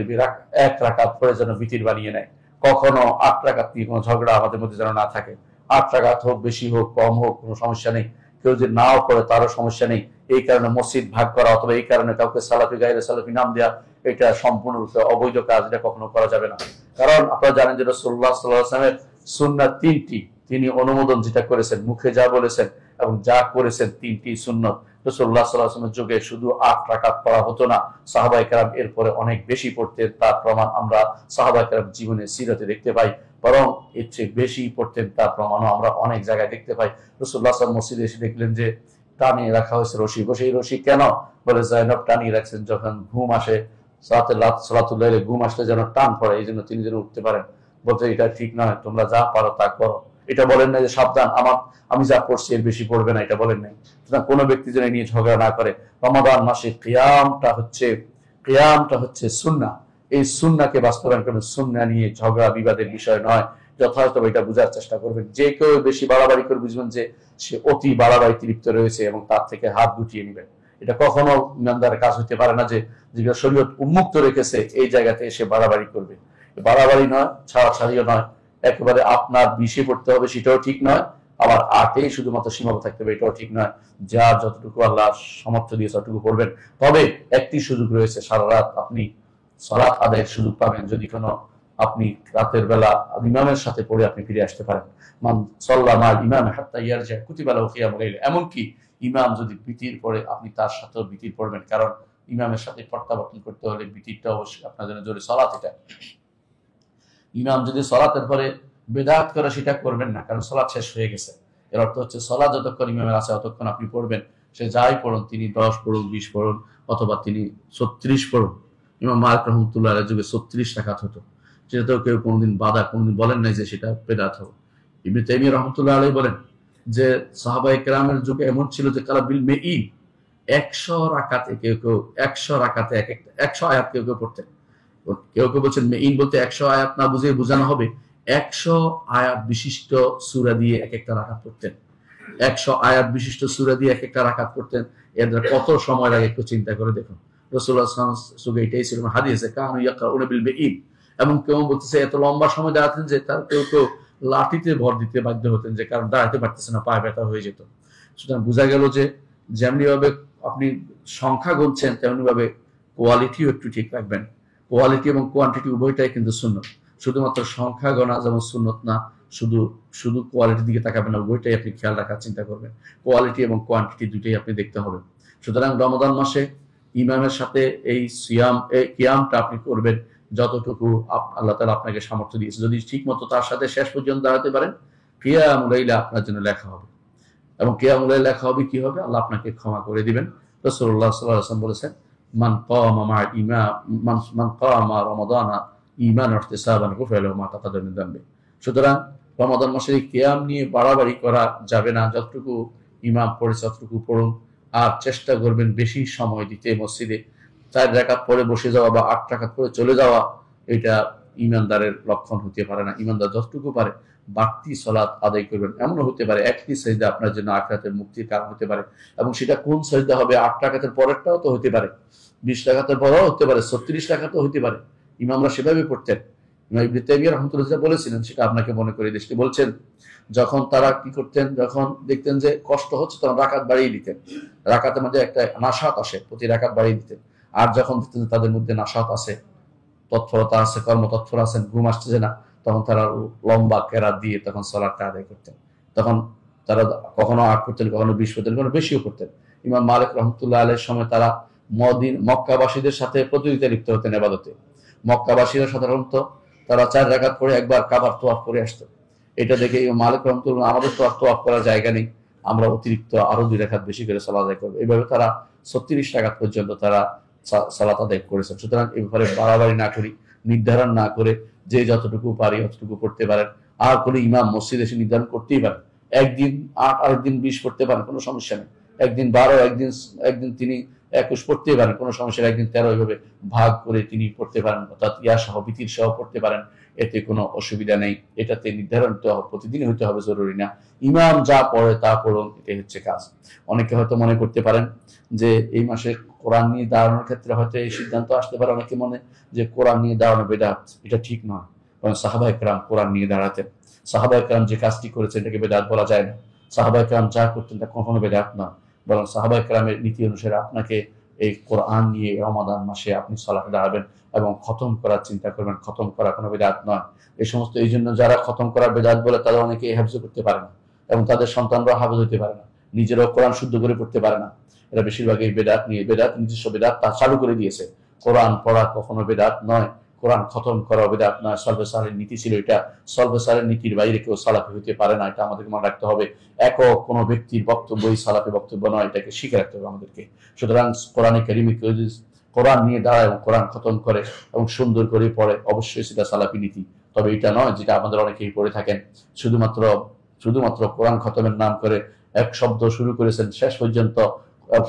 এক রাকাত পড়ে যেন বিতির বানিয়ে নেয়। কখনো 8 রাকাত নিয়ে কোনো ঝগড়া আমাদের মধ্যে যেন না থাকে। 8 রাকাত হোক, বেশি হোক, কম হোক, কোনো সমস্যা নেই। কেউ যদি নাও পড়ে তারও সমস্যা নেই। এই কারণে মসজিদ ভাগ করা অথবা এই কারণে কাউকে সালাফি গায়রে সালাফি নাম দেওয়া, এটা সম্পূর্ণরূপে অবৈধ কাজ, এটা কখনো করা যাবে না। কারণ আপনারা জানেন যে রাসূলুল্লাহ সাল্লাল্লাহু আলাইহি ওয়াসাল্লামের সুন্নাত 3টি, তিনি অনুমোদন যেটা করেছেন, মুখে যা বলেছেন এবং যা করেছেন 3টি সুন্নাত। রাসূলুল্লাহ সাল্লাল্লাহু আলাইহি ওয়াসাল্লামের যুগে শুধু 8 রাকাত পড়া হতো না, সাহাবায়ে কেরাম এরপরে অনেক বেশি পড়তেন। তার প্রমাণ আমরা সাহাবায়ে কেরাম জীবনের সিরাতে দেখতে পাই। বরং এর চেয়ে বেশি পড়তেন তার প্রমাণও আমরা অনেক জায়গায় দেখতে পাই। রাসূলুল্লাহ সাল্লাল্লাহু আলাইহি ওয়াসাল্লাম মসজিদে এসে দেখলেন যে টানিয়ে রাখা হয়েছে রশি, সেই রশি কেন? বলে যায়নব টানিয়ে রাখছেন, যখন ঘুম আসে সালাতুল লাইলে ঘুম আসলে যেন টান পড়ে, এই জন্য তিনি যেন উঠতে পারেন। বলতে এটা ঠিক নয়, তোমরা যা পারো তা করো। এটা বলেন না যে সাবধান আমি যা পড়ছি এর বেশি পড়বে না, এটা বলেন নাই। সুতরাং কোনো ব্যক্তি যেন নিয়ে ঝগড়া না করে। রমাদান মাসে কিয়ামটা হচ্ছে সুন্নাহ। এই সুন্নাহকে বাস্তবায়ন করবেন, সুন্নাহ নিয়ে ঝগড়া বিবাদের বিষয় নয়। যথাযথভাবে এটা বোঝার চেষ্টা করবেন। যে কেউ বেশি বাড়াবাড়ি করে বুঝবেন যে সে অতি বাড়াবাড়িতে লিপ্ত রয়েছে এবং তার থেকে হাত গুটিয়ে নেবেন। এটা কখনো ইমানদারের কাজ হতে পারে না যে যেটা শরীয়ত উন্মুক্ত রেখেছে এই জায়গাতে এসে বাড়াবাড়ি করবে। বাড়াবাড়ি নয়, ছাড়াছাড়িও নয়, একেবারে আপনার 20-এ পড়তে হবে সেটাও ঠিক নয়, আবার 8-এই শুধুমাত্র সীমাবদ্ধ থাকতে হবে এটাও ঠিক নয়। যা যতটুকু আল্লাহ সামর্থ্য দিয়ে ততটুকু পড়বেন। তবে একটি সুযোগ রয়েছে, সারা রাত আপনি সালাত আদায়ের সুযোগ পাবেন যদি কোনো আপনি রাতের বেলা ইমামের সাথে পড়ে আপনি ফিরে আসতে পারেন। মান সাল্লা মা'আল ইমাম হাত্তা ইয়ারজা কুতিবা লাহু কিয়ামুল লাইল। এমনকি ইমাম যদি বিতির পড়ে আপনি তার সাথেও বিতির পড়বেন, কারণ ইমামের সাথে প্রত্যাবর্তন করতে হলে বিতিরটা অবশ্যই আপনার জন্য জরুরি। সালাত এটা, ইমাম যদি সালাতের পরে বেদাত করে সেটা করবেন না, কারণ সালাত শেষ হয়ে গেছে। এর অর্থ হচ্ছে সালাত যতক্ষণ ইমামের আছে ততক্ষণ আপনি পড়বেন। সে যাই পড়ুন, তিনি 10 পড়ুন, 20 পড়ুন অথবা তিনি 36 পড়ুন। ইমাম মালিক রাহমাতুল্লাহ আলাইহির যুগে 36 রাকাত হতো, সেটাতেও কেউ কোনোদিন কোনোদিন বলেন নাই যে সেটা বেদাত হবে। ইবনে তাইমিয়া রাহমাতুল্লাহ আলাইহি বলেন যে সাহাবায়ে কেরামের যুগে এমন ছিল যে কালা বিল মেইন 100 রাকাতে কেউ 100 রাকাতে 100 আয়াত কেউ পড়তেন। কেউ বলছেন মেইন বলতে 100 আয়াত না বুঝে বোঝানো হবে 100 আয়াত বিশিষ্ট সূরা দিয়ে এক একটা রাকাত পড়তেন। 100 আয়াত বিশিষ্ট সূরা দিয়ে এক একটা রাকাত পড়তেন। এর কত সময় লাগে একটু চিন্তা করে দেখুন। রাসূলুল্লাহ সাল্লাল্লাহু আলাইহি ওয়াসাল্লাম এটাই ছিল হাদিসে, কানু ইয়াকরাউনা বিল মেইন। এবং কেউ বলতেছে এত লম্বা সময় দাঁড়াতেন যে তার কেউ লাঠিতে ভর দিতে বাধ্য হতেন, যে কারণ দাঁড়াতে পারতেছে না, পায়ে ব্যথা হয়ে যেত। সুতরাং বোঝা গেল যে যেমনি ভাবে আপনি সংখ্যা গুনছেন তেমনি ভাবে কোয়ালিটিও একটু ঠিক রাখবেন। কোয়ালিটি এবং কোয়ান্টিটি উভয়টাই কিন্তু সুন্নত। শুধুমাত্র সংখ্যা গণা যেমন সুন্নত না, শুধু কোয়ালিটির দিকে তাকাবেন না, উভয়টাই আপনি খেয়াল রাখার চিন্তা করবেন। কোয়ালিটি এবং কোয়ান্টিটি দুইটাই আপনি দেখতে হবে। সুতরাং রমাদান মাসে ইমামের সাথে এই কিয়ামটা আপনি করবেন যতটুকু আল্লাহ তাআলা আপনাকে সামর্থ্য দিয়েছে। যদি ঠিক মতো তার সাথে শেষ পর্যন্ত দাঁড়াতে পারেন, কিয়ামুল লাইলা আপনার জন্য লেখা হবে। এবং কিয়ামুল লাইল লেখা হবে কি হবে? আল্লাহ আপনাকে ক্ষমা করে দিবেন। রাসূলুল্লাহ সাল্লাল্লাহু আলাইহি ওয়াসাল্লাম বলেছেন মান কামা রমাদানা ঈমানান ওয়া ইহতিসাবান গুফিরা লাহু মা তাকাদ্দামা মিন যামবি। সুতরাং রমাদান মাসের কিয়াম নিয়ে বাড়াবাড়ি করা যাবে না। যতটুকু ইমাম পড়ে ততটুকু পড়ুন, আর চেষ্টা করবেন বেশি সময় দিতে মসজিদে। 4 রাকাত পরে বসে যাওয়া বা 8 রাকাত পরে চলে যাওয়া, এটা ইমানদারের লক্ষণ হতে পারে না। ইমানদার যতটুকু পারে বাড়তি সালাত আদায় করবেন। এমনও হতে পারে একটি সিজদা আপনার জন্য আখিরাতের মুক্তির কারণ হতে পারে, এবং সেটা কোন সিজদা হবে, 8 রাকাতের পরেরটাও তো হতে পারে, 20 রাকাতের পরেও হতে পারে, 36 রাকাতও হতে পারে। ইমামরা সেভাবে পড়তেন। ইমাম ইবনে তাইমিয়া রাহমাতুল্লাহ বলেছিলেন, সেটা আপনাকে মনে করে দিচ্ছি। বলছেন যখন তারা কি করতেন, যখন দেখতেন যে কষ্ট হচ্ছে তখন রাকাত বাড়িয়ে দিতেন, রাকাতের মধ্যে একটা নাশাত আসে, প্রতি রাকাত বাড়িয়ে দিতেন। আর যখন দেখতেন তাদের মধ্যে নাশাত আছে, তৎপরতা আছে, কর্মতৎপর আছেন, ঘুম আসছে না, তখন তারা লম্বা কেরাত দিয়ে তখন সালাতটা আদায় করতেন। তখন তারা কখনো 8 করতেন, কখনো 20 করতেন, কখনো বেশিও করতেন। ইমাম মালিক রহমতুল্লাহ আলাইহির সময় তারা মক্কাবাসীদের সাথে প্রতিযোগিতা লিপ্ত হতেন ইবাদতে। মক্কাবাসীরা সাধারণত তারা 4 রাকাত পরে একবার কাবার তোয়াফ করে আসতো। এটা দেখে ইমাম মালিক রহমতুল্লাহ, আমাদের তো আর তোয়াফ করার জায়গা নেই, আমরা অতিরিক্ত আরো 2 রাকাত বেশি করে সালাত আদায় করবো। এইভাবে তারা 36 রাকাত পর্যন্ত তারা সালাত আদায় করেছেন। সুতরাং এই ব্যাপারে বাড়াবাড়ি না করি, নির্ধারণ না করে যে যতটুকু পারি অতটুকু পড়তে পারেন। আর কোনো ইমাম মসজিদ এসে নির্ধারণ করতেই পারেন, একদিন 8 আরেকদিন 20 পড়তে পারেন, কোনো সমস্যা নেই। একদিন 12, একদিন তিনি 21 পড়তে পারেন, কোনো সমস্যা নেই। একদিন 13, এইভাবে ভাগ করে তিনি পড়তে পারেন, অর্থাৎ ইয়া সহ বিতির সহ পড়তে পারেন, এতে কোনো অসুবিধা নেই। এটাতে নির্ধারণ তো প্রতিদিন হইতে হবে জরুরি না, ইমাম যা পড়ে তা পড়ুন, এটাই হচ্ছে কাজ। অনেকে হয়তো মনে করতে পারেন যে এই মাসে কোরআন নিয়ে দাঁড়ানোর ক্ষেত্রে হয়তো এই সিদ্ধান্ত আসতে পারে অনেকে মনে, যে কোরআন নিয়ে দাঁড়ানো বেদাত। এটা ঠিক নয়, কারণ সাহাবা ইকরাম কোরআন নিয়ে দাঁড়াতেন। সাহাবা ইকরাম যে কাজটি করেছেন এটাকে বেদাত বলা যায় না। সাহাবা ইকরাম যা করতেন তা কখনো বেদাত নয়, বরং সাহাবা ইকরামের নীতি অনুসারে আপনাকে এই কোরআন নিয়ে রমাদান মাসে আপনি সালাতে দাঁড়াবেন এবং খতম করার চিন্তা করবেন। খতম করা কোনো বেদাত নয়। এই সমস্ত, এই জন্য যারা খতম করার বেদাত বলে তারা অনেকে হেফজ করতে পারে না, এবং তাদের সন্তানরা হাফেজ হতে পারে না, নিজেরাও কোরআন শুদ্ধ করে পড়তে পারে না। এরা বেশিরভাগই বেদাত নিয়ে, বেদাত নিজস্ব বেদাত তা চালু করে দিয়েছে। কোরআন পড়া কখনো বেদাত নয়, কোরআন খতম করা বেদাত নয়। সলবে সালের নীতি ছিল এটা, সলবে সালের নীতির বাইরে কেউ সালাফি হতে পারে না, এটা আমাদেরকে মনে রাখতে হবে। একক কোনো ব্যক্তির বক্তব্যই সালাফি বক্তব্য নয়, এটাকে শিখে রাখতে হবে আমাদেরকে। সুতরাং কোরআনে কারিমে কেউ যদি কোরআন নিয়ে দাঁড়ায় এবং কোরআন খতম করে এবং সুন্দর করে পড়ে, অবশ্যই সেটা সালাফি নীতি। তবে এটা নয় যেটা আমাদের অনেকেই পড়ে থাকেন, শুধুমাত্র কোরআন খতমের নাম করে এক শব্দ শুরু করেছেন, শেষ পর্যন্ত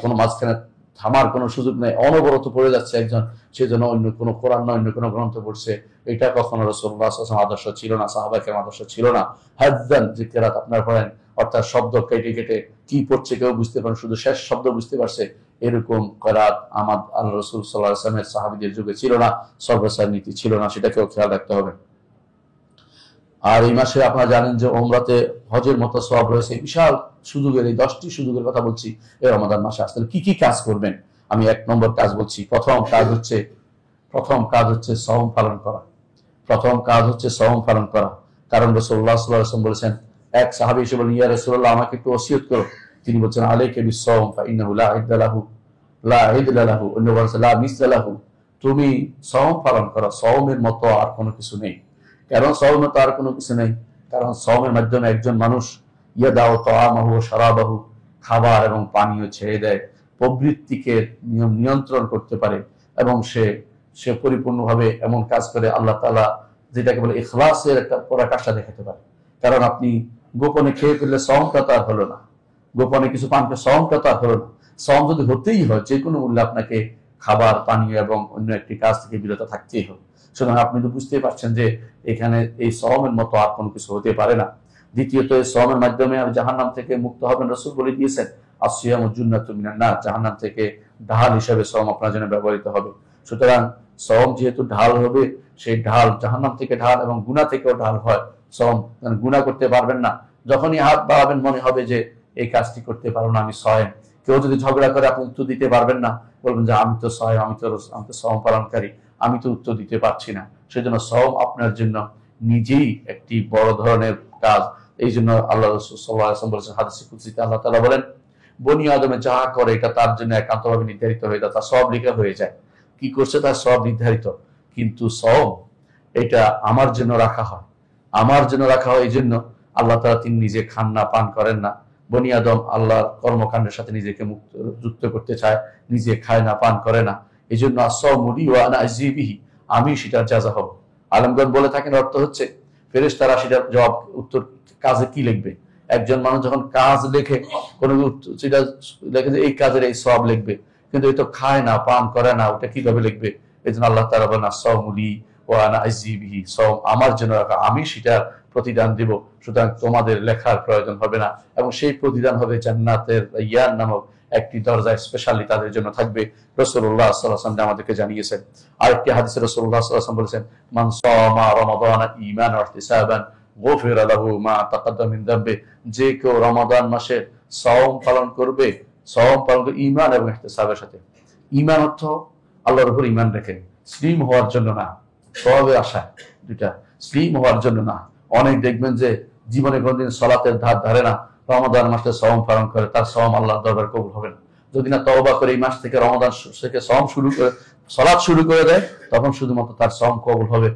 কোনো মাঝখানে থামার কোনো সুযোগ নেই, অনবরত পড়ে যাচ্ছে একজন, সেজন্য অন্য কোনো কোরআন নয় অন্য কোনো গ্রন্থ পড়ছে। এটা কখনো রাসূলুল্লাহ সাল্লাল্লাহু আলাইহি ওয়াসাল্লাম আদর্শ ছিল না, সাহাবা কেরাম আদর্শ ছিল না। হাজ্জান যে কেরাত আপনার পড়েন, অর্থাৎ শব্দ কেটে কেটে কি পড়ছে কেউ বুঝতে পারেন, শুধু শেষ শব্দ বুঝতে পারছে, এরকম কেরাত আমার আল্লাহ রাসূল সাল্লাল্লাহু আলাইহি ওয়াসাল্লামের সাহাবীদের যুগে ছিল না, সর্বসার নীতি ছিল না, সেটাকেও খেয়াল রাখতে হবে। আর এই মাসে আপনারা জানেন যে ওমরাতে হজের মতো সওয়াব রয়েছে, বিশাল সুযোগের, এই 10টি সুযোগের কথা বলছি এই রমাদান মাসে। আসলে কি কি কাজ করবেন আমি 1 নম্বর কাজ বলছি। প্রথম কাজ হচ্ছে সওম পালন করা। প্রথম কাজ হচ্ছে সওম পালন করা। কারণ রাসূলুল্লাহ সাল্লাল্লাহু আলাইহি ওয়াসাল্লাম বলেছেন, এক সাহাবী এসে বলেন, ইয়া রাসূলুল্লাহ আমাকে একটু ওসিয়ত করো। তিনি বলছেন, আলাইকা বিস-সাওম ফাইন্নাহু লা ইদলা লাহু অন্য বলছে লা মিসলা লাহু। তুমি সওম পালন করো, সওমের মতো আর কোনো কিছু নেই। কারণ সওমে তো আর কোনো কিছু নেই, কারণ সওমের মাধ্যমে একজন মানুষ ইয়াদাউ তাআমাহু ওয়া শারাবাহু, খাবার এবং পানীয় ছেড়ে দেয়, প্রবৃত্তিকে নিয়ন্ত্রণ করতে পারে, এবং সে পরিপূর্ণভাবে এমন কাজ করে আল্লাহ তাআলা যেটাকে বলে ইখলাসের একটা পরাকাষ্ঠা দেখাতে পারে। কারণ আপনি গোপনে খেয়ে ফেললে সওমটা তো আর হলো না, গোপনে কিছু পান করে সওমটা তো আর হলো না। সওম যদি হতেই হয় যে কোনো মূল্যে আপনাকে খাবার পানীয় এবং অন্য একটি কাজ থেকে বিরত থাকতেই হবে। সুতরাং আপনি তো বুঝতেই পারছেন যে এখানে এই সওমের মতো আর কোনো কিছু হতে পারে না। দ্বিতীয়ত, এই সওমের মাধ্যমে জাহান্নাম থেকে মুক্ত হবেন। রাসূল বলে দিয়েছেন, আসিয়ামু জুন্নাতুম মিনান নার, জাহান্নাম থেকে ঢাল হিসেবে সওম আপনার জন্য ব্যবহৃত হবে। সুতরাং সওম যেহেতু ঢাল হবে, সেই ঢাল জাহান্নাম থেকে ঢাল এবং গুনাহ থেকেও ঢাল হয়। সওম গুনাহ করতে পারবেন না, যখনই হাত বাড়াবেন মনে হবে যে এই কাজটি করতে পারো না, আমি সওম। কেউ যদি ঝগড়া করে আপনি উত্তর দিতে পারবেন না, বলবেন যে আমি তো সওম, আমি তো সওম পালনকারী, আমি তো উত্তর দিতে পারছি না। সেজন্য সওম আপনার জন্য নিজেই একটি বড় ধরনের কাজ। এই জন্য আল্লাহ রাসূল সাল্লাল্লাহু আলাইহি ওয়াসাল্লাম বলেছেন, হাদিসে কুদসিতে আল্লাহ তাআলা বলেন, বনি আদমে যা করে এটা তার জন্য একান্তভাবে নির্ধারিত হয়ে যায়, তার সব লেখা হয়ে যায়, কি করছে তার সব নির্ধারিত। কিন্তু সওম এটা আমার জন্য রাখা হয়, এই জন্য আল্লাহ তাআলা তিনি নিজে খান না, পান করেন না। বনি আদম আল্লাহর কর্মকাণ্ডের সাথে নিজেকে যুক্ত করতে চায়, নিজে খায় না, পান করে না। এই জন্য আস-সাওমু লি ওয়া আনা আজজি বিহি, আমি সেটার জাযা হব। আলেমগণ বলে থাকেন, অর্থ হচ্ছে ফেরেশতারা সেটার জবাব উত্তর কাজে কি লিখবে। একজন মানুষ যখন কাজ লেখে, কোন সেটা লেখে যে এই কাজের এই সওয়াব লিখবে, কিন্তু এই তো খায় না, পান করে না, ওটা কিভাবে লিখবে? এই জন্য আল্লাহ তাআলা বলেন আস-সাওমুলি ওয়া আনা আজজি বিহি, সওম আমার জন্য রাখা, আমি সেটার প্রতিদান দিব, সুতরাং তোমাদের লেখার প্রয়োজন হবে না। এবং সেই প্রতিদান হবে জান্নাতের রায়্যান নামক একটি দরজা, স্পেশালি তাদের জন্য থাকবে। রাসূলুল্লাহ সাল্লাল্লাহু আলাইহি ওয়াসাল্লাম আমাদেরকে জানিয়েছেন। আরেকটি হাদিসে রাসূলুল্লাহ সাল্লাল্লাহু আলাইহি ওয়াসাল্লাম বলেছেন, মান সামা রমাদানা ঈমানান ওয়া ইহতিসাবান গুফিরা লাহু মা তাকাদ্দামা মিন যামবি, যে কেউ রমাদান মাসে সাওম পালন করবে, সাওম পালন করে ঈমান এবং ইহতিসাবের সাথে। ঈমান অর্থ আল্লাহর উপর ঈমান রেখে, মুসলিম হওয়ার জন্য না, সওয়াবের আশায়, দুইটা, মুসলিম হওয়ার জন্য না। অনেক দেখবেন যে জীবনে কোনদিন সালাতের ধার ধারে না, রমাদান মাসে সাওম পালন করে, তার সাওম আল্লাহর দরবারে কবুল হবে না। যদি না তওবা করে এই মাস থেকে, রমাদান থেকে সাওম শুরু করে, সালাত শুরু করে দেয়, তখন শুধুমাত্র তার সাওম কবুল হবে,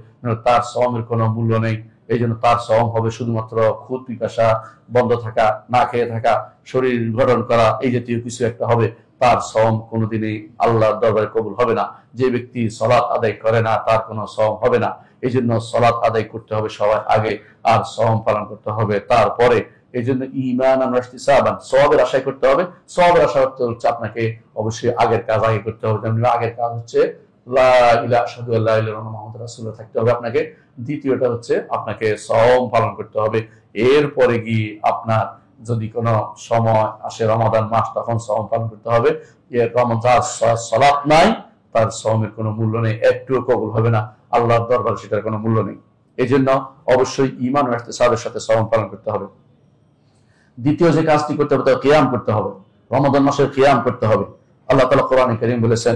তার সাওমের কোনো মূল্য নেই। এই জন্য তার সাওম হবে শুধুমাত্র ক্ষুধা পিপাসা বন্ধ থাকা, না খেয়ে থাকা, শরীর গঠন করা, এই জাতীয় কিছু একটা হবে। তার সাওম কোনোদিনই আল্লাহর দরবারে কবুল হবে না। যে ব্যক্তি সালাত আদায় করে না, তার কোনো সাওম হবে না। এই জন্য সালাত আদায় করতে হবে সবার আগে, আর সাওম পালন করতে হবে তারপরে। এই জন্য ঈমানান ওয়া ইহতিসাবান, সওয়াবের আশায় করতে হবে। সওয়াবের আশা করতে হচ্ছে আপনাকে অবশ্যই আগের কাজ আগে করতে হবে। যেমন আগের কাজ হচ্ছে লা ইলাহা আশহাদু আল্লা ইলাহা ইল্লাল্লাহ মুহাম্মাদুর রাসূলুল্লাহ থাকতে হবে আপনাকে। দ্বিতীয়টা হচ্ছে আপনাকে সাওম পালন করতে হবে। এরপরে গিয়ে আপনার যদি কোনো সময় আসে রমাদান মাস, তখন সাওম পালন করতে হবে। রমাদান সালাত নাই, তার সাওমের কোনো মূল্য নেই, একটুও কবুল হবে না, আল্লাহর দরবারে সেটার কোনো মূল্য নেই। এই জন্য অবশ্যই ঈমান ও ইহতিসাবের সাথে সাওম পালন করতে হবে। দ্বিতীয় যে কাজটি করতে হবে, তা কিয়াম করতে হবে। রমাদান মাসের কিয়াম করতে হবে। আল্লাহ তাআলা কোরআনে কারীম বলেছেন,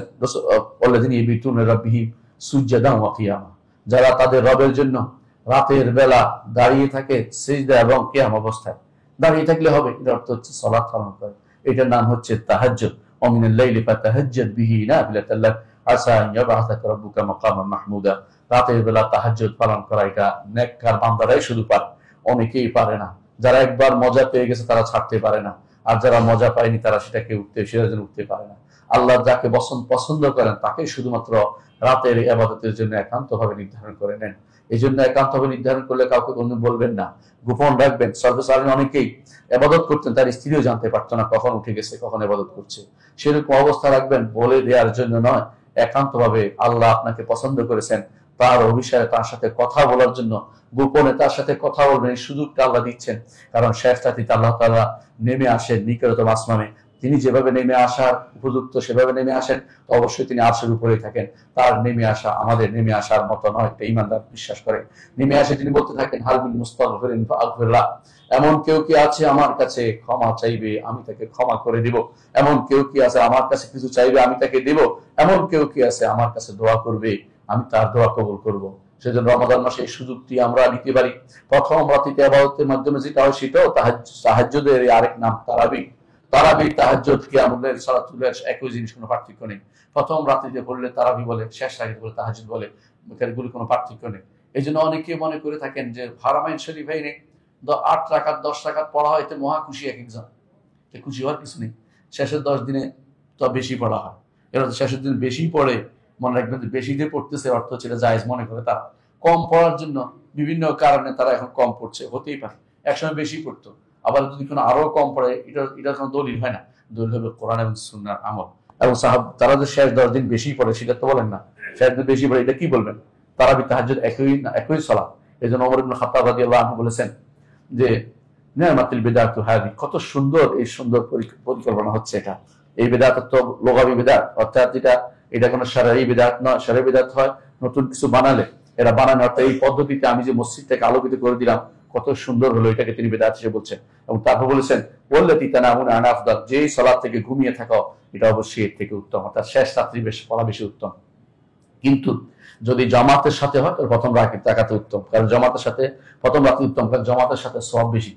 আল্লাযীনা ইয়াবিতুনা লিরাব্বিহিম সুজদান ওয়া কিয়ামা, যারা তাদের রবের জন্য রাতের বেলা দাঁড়িয়ে থাকে সিজদা এবং কিয়াম অবস্থায়। দাঁড়িয়ে থাকলে হবে, এর অর্থ হচ্ছে সালাত পালন করে। এটার নাম হচ্ছে তাহাজ্জুদ। ওয়া মিনাল লাইলি ফাতাহাজ্জাদ বিহি নাফিলাতাল লাক আসা আন ইয়াবআসাকা রাব্বুকা মাকামান মাহমুদা। রাতের বেলা তাহাজ্জুদ পালন করা এটা নেককার বান্দারাই শুধু পারে, অনেকেই পারে না। যারা একবার মজা পেয়ে গেছে তারা ছাড়তে পারে না, আর যারা মজা পায়নি তারা সেটাকে সেটার জন্য উঠতে পারে না। আল্লাহ যাকে পছন্দ করেন তাকে শুধুমাত্র রাতের ইবাদতের জন্য একান্তভাবে নির্ধারণ করে নেন। এই জন্য একান্তভাবে নির্ধারণ করলে কাউকে কোনো বলবেন না, গোপন রাখবেন। সর্বসাধারণ অনেকেই ইবাদত করতেন, তার স্ত্রীও জানতে পারতো না কখন উঠে গেছে, কখন ইবাদত করছে। সেরকম অবস্থা রাখবেন, বলে দেওয়ার জন্য নয়, একান্তভাবে আল্লাহ আপনাকে পছন্দ করেছেন, তার অভিষেকে তার সাথে কথা বলার জন্য গোপনে তার সাথে কথা বলবেন, এই সুযোগটা আল্লাহ দিচ্ছেন। কারণ শেষ রাতে আল্লাহ তাআলা নেমে আসেন নিকটতম আসমানে। তিনি যেভাবে নেমে আসার উপযুক্ত সেভাবে নেমে আসেন, তো অবশ্যই তিনি আরশের উপরেই থাকেন। তার নেমে আসা আমাদের নেমে আসার মতো নয়, একটা ঈমানদার বিশ্বাস করে। নেমে আসে তিনি বলতে থাকেন, হাল মিন মুস্তাগফিরিন ফাগফির লাহ, এমন কেউ কি আছে আমার কাছে ক্ষমা চাইবে, আমি তাকে ক্ষমা করে দিব। এমন কেউ কি আছে আমার কাছে কিছু চাইবে, আমি তাকে দেব। এমন কেউ কি আছে আমার কাছে দোয়া করবে, আমি তার দোয়া কবুল করব। সেজন্য রমাদান মাসে এই সুযোগটি আমরা নিতে পারি। প্রথম রাতে ইবাদতের মাধ্যমে যেটা হয় সেটাও তাহাজ্জুদের আরেক নাম তারাবি। তারাবি, তাহাজ্জুদ, কিয়ামুল লাইল, সালাতুল লাইল একই জিনিস, কোনো পার্থক্য নেই। প্রথম রাতে পড়লে তারাবি বলে, শেষ রাতে পড়লে তাহাজ্জুদ বলে, এগুলো কোনো পার্থক্য নেই। এই জন্য অনেকে মনে করে থাকেন যে হারামাইন শরীফে 8 রাকাত 10 রাকাত পড়া হয়, এতে মহা খুশি এক একজন। খুশি হওয়ার কিছু নেই। শেষের 10 দিনে তো বেশি পড়া হয়। এরা শেষের দিন বেশি পড়ে, মনে রাখবেন যে বেশি দিয়ে পড়তেছে অর্থ ছিল জায়েজ মনে করে তারা। কম পড়ার জন্য বিভিন্ন কারণে তারা এখন কম পড়ছে, হতেই পারে। একসময় বেশি পড়তো, আবার যদি কোনো আরো কম পড়ে, এটা কোনো দলিল হয় না। দলিল হবে কোরআন এবং সুন্নাহর আমল। এবং তারা যে শেষ 10 দিন বেশি পড়ে সেটা তো বলেন না, শেষ দিন বেশি পড়ে এটা কি বলবেন? তারাবি তাহাজ্জুদ একই সালাত। এই জন্য ওমর ইবনে খাত্তাব রাদিয়াল্লাহু আনহু বলেছেন যে নি'মাতুল বিদআতু হাযি, কত সুন্দর এই সুন্দর পরিকল্পনা হচ্ছে এটা। এই বিদআত তো লুগাবি বিদআত, অর্থাৎ এটা কোনো শারঈ বিদআত নয়। শারঈ বিদআত হয় নতুন কিছু বানালে, এরা বানানো অর্থাৎ এই পদ্ধতিতে আমি যে মসজিদটাকে আলোকিত করে দিলাম কত সুন্দর হলো, এটাকে তিনি বিদআত হিসেবে বলছেন। এবং তারপর বলেছেন ওয়াল্লাতী তানামুনা আন আফদাল, যেই সালাত থেকে ঘুমিয়ে থাকো এটা অবশ্যই এর থেকে উত্তম, অর্থাৎ শেষ রাত্রি বেশি পড়া বেশি উত্তম। কিন্তু যদি জামাতের সাথে হয় তাহলে প্রথম রাকাতে উত্তম, কারণ জামাতের সাথে প্রথম রাত্রি উত্তম, কারণ জামাতের সাথে সওয়াব বেশি,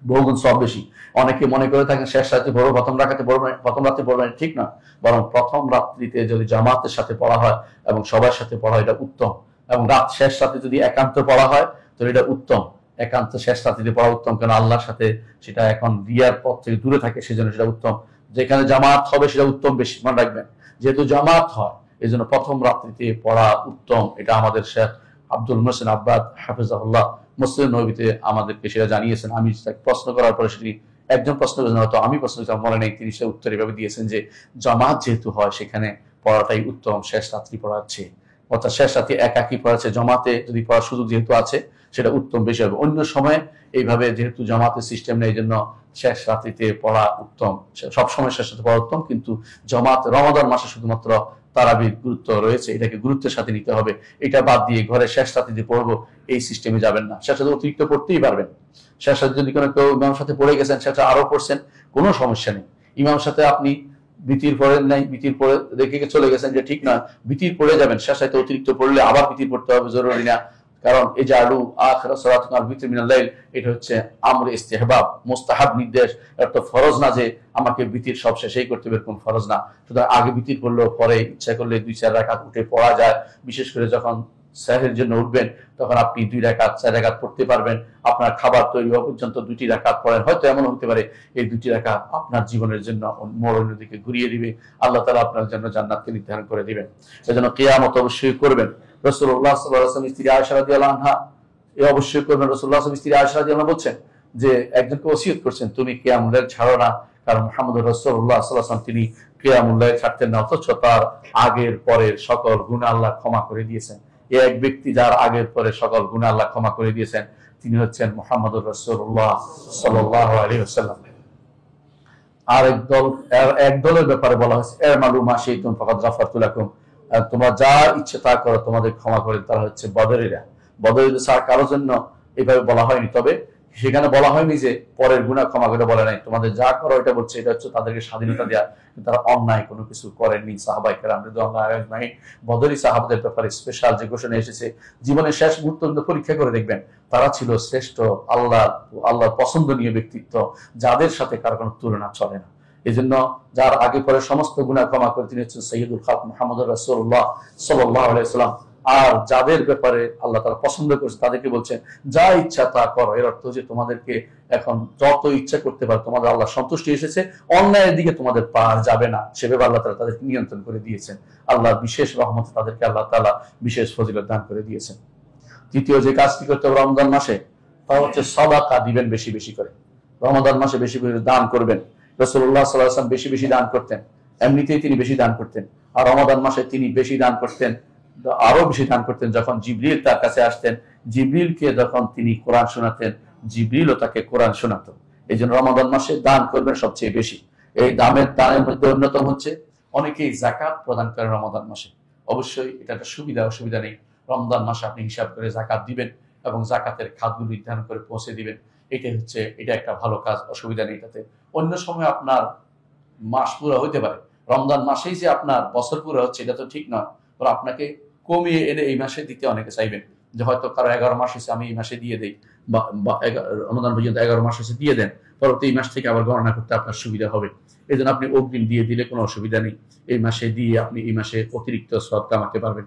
বহুগুণ সওয়াব বেশি। অনেকে মনে করে থাকেন শেষ রাতে পড়বো, প্রথম রাকাতে পড়বো, প্রথম রাত্রে পড়বো, ঠিক না। বরং প্রথম রাত্রিতে যদি জামাতের সাথে পড়া হয় এবং সবার সাথে পড়া হয় এটা উত্তম। এবং শেষ রাতে যদি একান্ত পড়া হয় তাহলে এটা উত্তম। একান্ত শেষ রাত্রিতে পড়া উত্তম, কেন আল্লাহর সাথে সেটা এখন রিয়ার পথ থেকে দূরে থাকে, সেজন্য সেটা উত্তম। যেখানে জামাত হবে সেটা উত্তম বেশি, মনে রাখবেন। যেহেতু জামাত হয় এই জন্য প্রথম রাত্রিতে পড়া উত্তম। এটা আমাদের শেখ আব্দুল মোহসেন আব্বাদ হাফিজাহুল্লাহ মুসলিম নবীতে আমাদেরকে সেটা জানিয়েছেন। আমি প্রশ্ন করার পরে সেটি একজন প্রশ্ন করেছেন, হয়তো আমি প্রশ্ন করেছিলাম মনে নেই, তিনি সে উত্তর এভাবে দিয়েছেন যে জামাত যেহেতু হয় সেখানে পড়াটাই উত্তম শেষ রাত্রি পড়াচ্ছে, অর্থাৎ শেষ রাত্রি একাকি পড়াচ্ছে, জমাতে যদি পড়ার সুযোগ যেহেতু আছে সেটা উত্তম বেশি হবে। অন্য সময় এইভাবে যেহেতু জামাতের সিস্টেম নেই, এই জন্য শেষ রাত্রিতে পড়া উত্তম, সবসময় শেষ রাতে পড়া উত্তম। কিন্তু জমাত রমাদান মাসে শুধুমাত্র তারাবির গুরুত্ব রয়েছে, এটাকে গুরুত্বের সাথে নিতে হবে। এটা বাদ দিয়ে ঘরে শেষ রাত্রিতে পড়বো এই সিস্টেমে যাবেন না। শেষ রাতে অতিরিক্ত পড়তেই পারবেন, শেষ রাতে যদি কোনো কেউ ইমাম সাথে পড়ে গেছেন সেটা আরো পড়ছেন, কোনো সমস্যা নেই। ইমাম সাথে আপনি বিতির পড়েন নাই, বিতির পড়ে রেখে চলে গেছেন, যে ঠিক না, বিতির পড়ে যাবেন, শেষ রাতে অতিরিক্ত পড়লে আবার বিতির পড়তে হবে, জরুরি না। কারণ এই যে আলু আখিরা সালাতুন আল বিতর মিনাল লাইল, এটা হচ্ছে আমরে ইস্তিহবাব, মুস্তাহাব নির্দেশ, এটা তো ফরজ না যে আমাকে বিতির সব শেষেই করতে হবে, কোন ফরজ না। সুতরাং আগে বিতির করলেও পরে ইচ্ছা করলে 2-4 রাকাত উঠে পড়া যায়। বিশেষ করে যখন সেহরির জন্য উঠবেন তখন আপনি 2 রাকাত 4 রাকাত পড়তে পারবেন। আপনার খাবার তৈরি হওয়া পর্যন্ত 2টি রাকাত পড়েন, হয়তো এমন হতে পারে এই 2টি রাকাত আপনার জীবনের জন্য মরণের দিকে ঘুরিয়ে দিবে, আল্লাহ তাআলা আপনার জন্য জান্নাতকে নির্ধারণ করে দিবেন। সেজন্য কিয়ামত অবশ্যই করবেন। রাসূলুল্লাহ সাল্লাল্লাহু আলাইহি ওয়াসাল্লাম স্ত্রী আয়েশা রাদিয়াল্লাহু আনহা এই অবশ্যই করবেন। রাসূলুল্লাহ সাল্লাল্লাহু আলাইহি ওয়াসাল্লাম স্ত্রী আয়েশা রাদিয়াল্লাহু আনহা বলছেন যে একজনকে ওসিয়ত করছেন, তুমি কিয়ামুল লাইল ছাড়ো না, কারণ মুহাম্মদুর রাসূলুল্লাহ সাল্লাল্লাহু আলাইহি ওয়াসাল্লাম তিনি কিয়ামুল লাইল ছাড়তেন না, অথচ তার আগের পরের সকল গুনাহ আল্লাহ ক্ষমা করে দিয়েছেন। এই এক ব্যক্তি যার আগের পরে সকল গুনাহ আল্লাহ ক্ষমা করে দিয়েছেন, তিনি হচ্ছেন মুহাম্মদুর রাসূলুল্লাহ সাল্লাল্লাহু আলাইহি ওয়াসাল্লাম। আর এক দলের ব্যাপারে বলা হয়েছে, ইরমালু মা শি'তুম ফাকাদ গাফারতু লাকুম, তোমরা যা ইচ্ছে তা করো, তোমাদের ক্ষমা করে। তারা হচ্ছে বদরেরা। বদরের ছাড়া কারোর জন্য এভাবে বলা হয়নি, তবে সেখানে বলা হয়নি যে পরের গুনাহ ক্ষমা করে বলে নাই, তোমাদের যা করো এটা বলছে। এটা হচ্ছে তাদেরকে স্বাধীনতা দেওয়া, তারা অন্যায় কোনো কিছু করেননি। সাহাবায়ে কেরাম রাদিয়াল্লাহু আজমাইন বদরি সাহাবাদের ব্যাপারে স্পেশাল যে ঘোষণা এসেছে, জীবনের শেষ মুহূর্ত পরীক্ষা করে দেখবেন, তারা ছিল শ্রেষ্ঠ আল্লাহর পছন্দনীয় ব্যক্তিত্ব, যাদের সাথে কারো কোনো তুলনা চলে না। এই জন্য যার আগে পরে সমস্ত গুনাহ ক্ষমা করে তিনি হচ্ছেন সাইয়্যিদুল খালক মুহাম্মদুর রাসূলুল্লাহ সাল্লাল্লাহু আলাইহি ওয়াসাল্লাম। আর যাদের ব্যাপারে আল্লাহ তাআলা পছন্দ করেছে তাদেরকে বলছেন যা ইচ্ছা তা করো। এর অর্থ যে তোমাদেরকে এখন যত ইচ্ছা করতে পারো, তোমাদের আল্লাহ সন্তুষ্টি এসেছে, অন্যায়ের দিকে তোমাদের পা যাবে না, সেভাবে আল্লাহ তাআলা তাদেরকে নিয়ন্ত্রণ করে দিয়েছেন। আল্লাহর বিশেষ রহমতে তাদেরকে আল্লাহ তাআলা বিশেষ ফজিলত দান করে দিয়েছেন। তৃতীয় যে কাজটি করতে হবে রমজান মাসে, তা হচ্ছে সাদাকা দিবেন বেশি বেশি করে। রমজান মাসে বেশি বেশি দান করবেন। রাসূলুল্লাহ সাল্লাল্লাহু আলাইহি ওয়াসাল্লাম বেশি বেশি দান করতেন, এমনিতেই তিনি বেশি দান করতেন, আর রমাদান মাসে তিনি বেশি দান করতেন, আরো বেশি দান করতেন। যখন জিবরিল তার কাছে আসতেন, জিবরিলকে যখন তিনি কোরআন শোনাতেন, জিবরিলও তাকে কোরআন শোনাতো। এই জন্য রমাদান মাসে দান করবেন সবচেয়ে বেশি। এই দানের মধ্যে অন্যতম হচ্ছে অনেকেই যাকাত প্রদান করেন রমাদান মাসে। অবশ্যই এটা একটা সুবিধা, অসুবিধা নেই। রমজান মাসে আপনি হিসাব করে যাকাত দিবেন এবং যাকাতের খাতগুলো নির্ধারণ করে পৌঁছে দিবেন, এটা একটা ভালো কাজ, অসুবিধা নেই তাতে। অন্য সময় আপনার মাস পুরো হইতে পারে, রমজান মাসেই যে আপনার বছর পুরো হচ্ছে এটা তো ঠিক নয়। আপনাকে কমিয়ে এনে এই মাসে দিতে অনেকে চাইবেন, যে হয়তো কারো 11 মাস হয়েছে আমি এই মাসে দিয়ে দেই, বা রমজান পর্যন্ত 11 মাস হয়েছে দিয়ে দেন, পরবর্তী এই মাস থেকে আবার গণনা করতে আপনার সুবিধা হবে। এই জন্য আপনি অগ্রিম দিয়ে দিলে কোনো অসুবিধা নেই, এই মাসে দিয়ে আপনি এই মাসে অতিরিক্ত সওয়াব কামাতে পারবেন।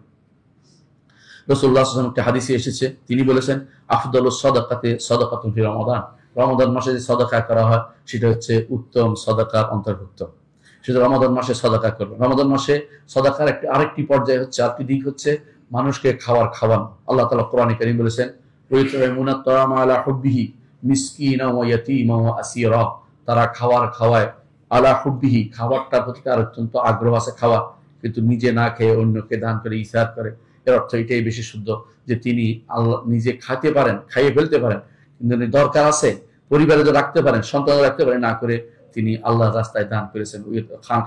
রাসূলুল্লাহ সাল্লাল্লাহু আলাইহি ওয়াসাল্লাম একটা হাদিসে এসেছে, তিনি বলেছেন আফদালুস সাদাকাতি সাদাকাতুন ফি রমাদান। রমাদান মাসে যে সাদাকা করা হয় সেটা হচ্ছে উত্তম সাদাকার অন্তর্ভুক্ত। সেটা রমাদান মাসে সাদাকা করবেন। রমাদান মাসে সাদাকার আরেকটি পর্যায় হচ্ছে, আরেকটি দিক হচ্ছে মানুষকে খাওয়ানো। আল্লাহ তাআলা কোরআনে কারীম বলেছেন ওয়াইতুমুনা তাআমা আলা হুব্বিহি মিসকিনা ওয়া ইয়াতীমা ওয়া আসীরা। তারা খাওয়ায় আলা হুব্বিহি, খাবারটার প্রতি তার অত্যন্ত আগ্রহ আছে খাওয়া, কিন্তু নিজে না খেয়ে অন্যকে দান করে ইসার করে। এর অর্থ এটাই বেশি শুদ্ধ যে তিনি আল্লাহ নিজে খাইতে পারেন, খাইয়ে ফেলতে পারেন, কিন্তু দরকার আছে পরিবারে রাখতে পারেন, সন্তান রাখতে পারেন, না করে তিনি আল্লাহর রাস্তায় দান করেছেন,